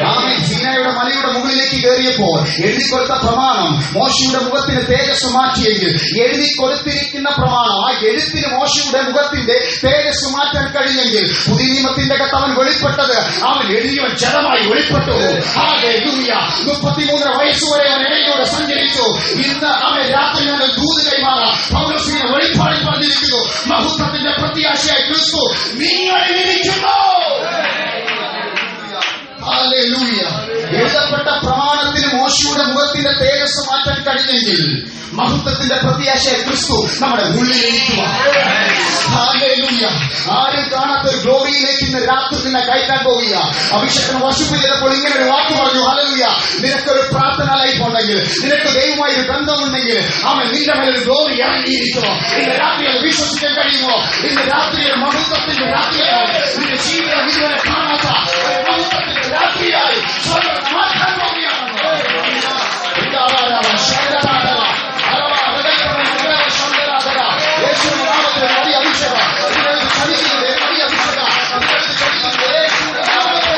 ആമേൻ. സീനായുടെ മലയുടെ മുകളിലേക്ക് കയറിയപ്പോൾ എഴുതി കൊടുത്ത പ്രമാണം മോശയുടെ മുഖത്തിന് തേജസ് മാറ്റിയെങ്കിൽ എഴുതി കൊടുത്തിരിക്കുന്ന പ്രമാണം ആ എഴുത്തിന് മോശയുടെ മുഖത്തിന്റെ തേജസ് മാറ്റാൻ കഴിഞ്ഞെങ്കിൽ പുതിയ നിയമത്തിന്റെ അകത്ത് അവൻ വെളിപ്പെട്ടത് അവൻ എഴുതിയവൻ ജഡമായി വെളിപ്പെട്ടു. ഹല്ലേലൂയ. 33 വയസ്സുവരെ അവൻ ഇടയിലൂടെ സഞ്ചരിച്ചു. ഇന്ന് അവൻ രാത്രി ഞങ്ങൾ ദൂത് കൈമാറാം. പൗലോസിനെ വെളിപ്പാടിൽ പറഞ്ഞിരിക്കുന്നു, മഹത്വത്തിന്റെ പ്രത്യാശയായി ക്രിസ്തു നിങ്ങളിലിരിക്കുന്നു. ഹല്ലേലൂയ. എഴുതപ്പെട്ട പ്രമാണത്തിന് മോശയുടെ മുഖത്തിന്റെ തേജസ് മാറ്റാൻ കഴിഞ്ഞെങ്കിൽ മഹത്വത്തിന്റെ പ്രത്യാശയായി ക്രിസ്തു നമ്മുടെ ഉള്ളിലിരിക്കുക. ഹല്ലേലൂയ. ആരും കാണാത്ത ഒരു ഗ്ലോറിയിലേക്ക് ഇന്ന് രാത്രി നിന്നെ കയറ്റാൻ പോവുക. അഭിഷേകം വർഷിപ്പ് ചെയ്തപ്പോൾ ഇങ്ങനെ ഒരു വാക്ക് പറഞ്ഞു. ഹല്ലേലൂയ. നിനക്കൊരു പ്രാർത്ഥന ലൈഫ് ഉണ്ടെങ്കിൽ, നിനക്ക് ദൈവമായി ഒരു ബന്ധമുണ്ടെങ്കിൽ അവൻ നിന്റെ മേലൊരു ഗ്ലോറി ഇറങ്ങിയിരിക്കുമോ? ഇന്ന് രാത്രിയിൽ വിശ്വസിക്കാൻ കഴിയുമോ? ഇന്ന് രാത്രിയിൽ മഹത്വത്തിന്റെ രാത്രിയായി നിന്റെ ജീവിതം ഇതുവരെ കാണാത്ത മഹത്വത്തിന്റെ രാത്രിയായി മാറ്റാൻ പോവുകയാണ്. യേശുവിന്റെ നാമത്തിൽ വലിയ അഭിഷേകം ചലിക്കുന്നത്, വലിയ അഭിഷേകം യേശുവിന്റെ നാമത്തിൽ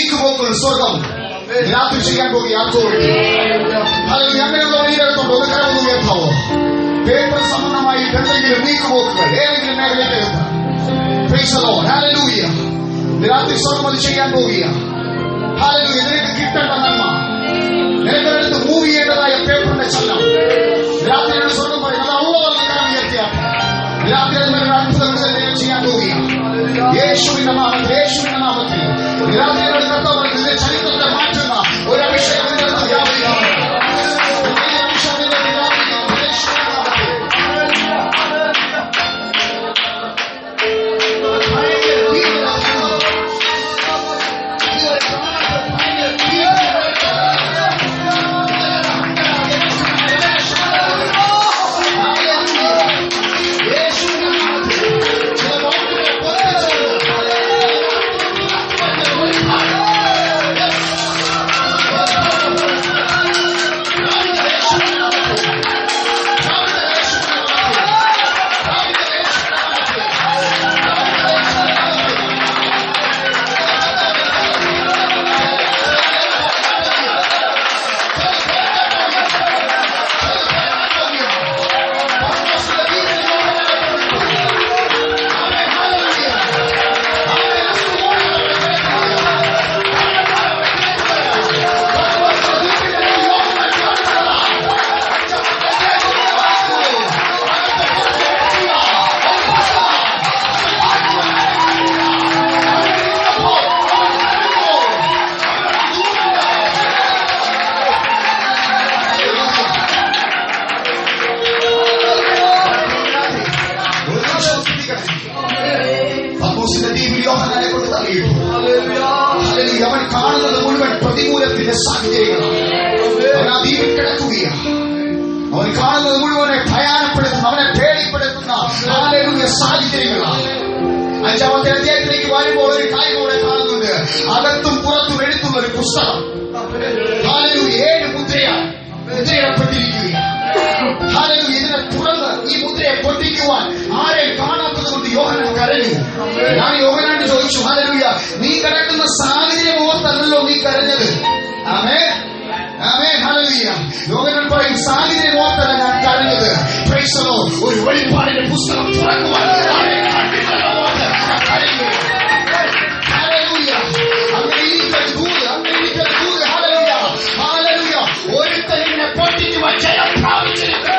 നീക്കുപോക്കുള്ള സ്വർഗം രാത്രി ചെയ്യാൻ പോകുക അതോറിറ്റി. അങ്ങനെയുള്ള വഴിയിലെടുത്തോണ്ട് ഒന്ന് കരമൊന്ന് ഉയർത്താവോ? പേപ്പർ സംബന്ധമായി എന്തെങ്കിലും നീക്കുപോക്കുകൾ ഏതെങ്കിലും മേഖലയിലേക്ക് രാത്രി സ്വർഗം അത് ചെയ്യാൻ പോവുക. നിനക്ക് കിട്ടേണ്ട നന്മ, നിനക്കെടുത്ത് മൂവ് ചെയ്യേണ്ടതായ പേപ്പറിന്റെ ചലനം രാത്രിയുടെ സ്വർഗം പറയും. അത് അള്ളാഹുവിന്റെ കരം ഉയർത്തിയാട്ടെ. രാത്രി അതിനുള്ള അത്ഭുതങ്ങൾ ചെയ്യാൻ പോവുക. യേശുവിന്റെ നാമത്തിൽ, യേശുവിന്റെ നാമത്തിൽ രാത്രിയുടെ കർത്താവ് ഇതിന്റെ ചരിത്രത്തെ മാറ്റുന്ന ഒരു അഭിഷേകത്തിന്റെ വ്യാപരിയാണ്. അവൻ കാണുന്നത് മുഴുവൻ പ്രതികൂലത്തിന്റെ സാഹചര്യങ്ങളാണ്. അവൻ ആ ദ്വീപിൽ കിടക്കുകയാണ്. അവൻ കാണുന്നത് മുഴുവനെ ഭയാനപ്പെടുത്തുന്ന, അവനെ പേടിപ്പെടുത്തുന്ന സാഹചര്യങ്ങളാണ്. 5-ാമത്തെ അധ്യായത്തിലേക്ക് വരുമ്പോൾ ഒരു കാര്യം കൂടെ കാണുന്നുണ്ട്. അകത്തും പുറത്തും എഴുത്തുന്ന ഒരു പുസ്തകം 7 മുദ്രയിടപ്പെട്ടിരിക്കുകയാണ്. ഇതിനെ തുറന്ന് ഈ മുദ്രയെ പൊട്ടിക്കുവാൻ ആരെയും കാണാത്തത് കൊണ്ട് യോഹന്നാൻ കരഞ്ഞു. ഞാൻ യോഹന്നാനോട് ചോദിച്ചു, ഹല്ലേലൂയ, നീ കിടക്കുന്ന സാഹചര്യം ഓർത്തല്ലോ നീ കരഞ്ഞത്? ആമേൻ, ആമേൻ, ഹല്ലേലൂയ. യോഹന്നാൻ പറയും, സാഹചര്യം ഓർത്തല്ല ഞാൻ കരഞ്ഞത്. Price the Lord. ഒരു വെളിപ്പാടിന്റെ പുസ്തകം തുറക്കുവാൻ ആരെയും കണ്ടില്ലല്ലോ ഓർത്ത് കരഞ്ഞു. ഹല്ലേലൂയ. അങ്ങനെ ഇരിക്കുന്ന ദൂത്, ഹല്ലേലൂയ, ഹല്ലേലൂയ. ഒരുത്തനെ പൊട്ടിക്കുവാൻ ജയം പ്രാപിച്ചിരിക്കുന്നു.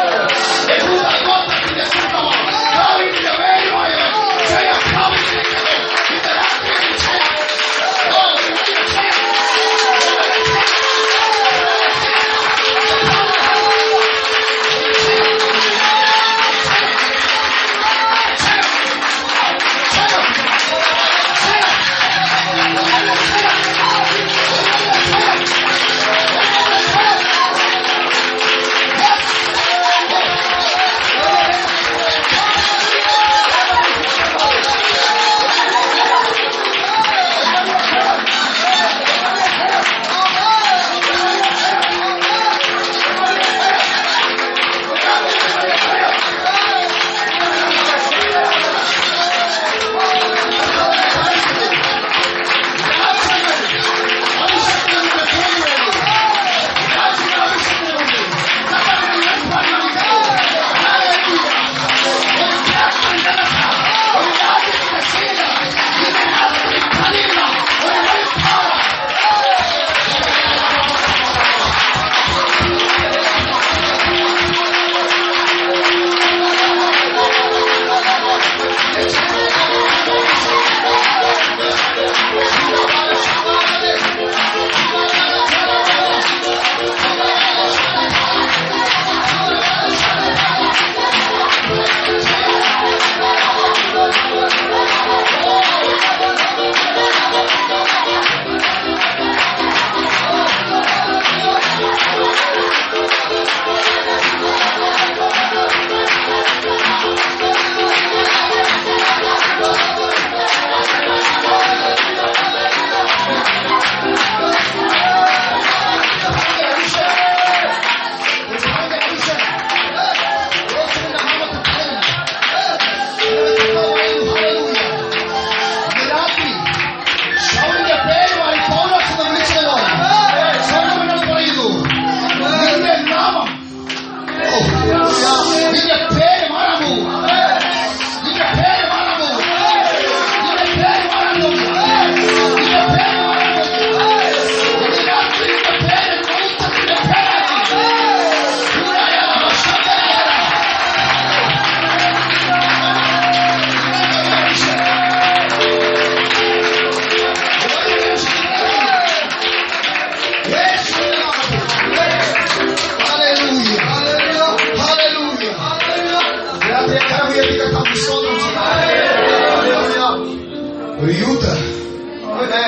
യൂത്ത്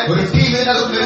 ഒരു ടീം ഇതിനകത്ത്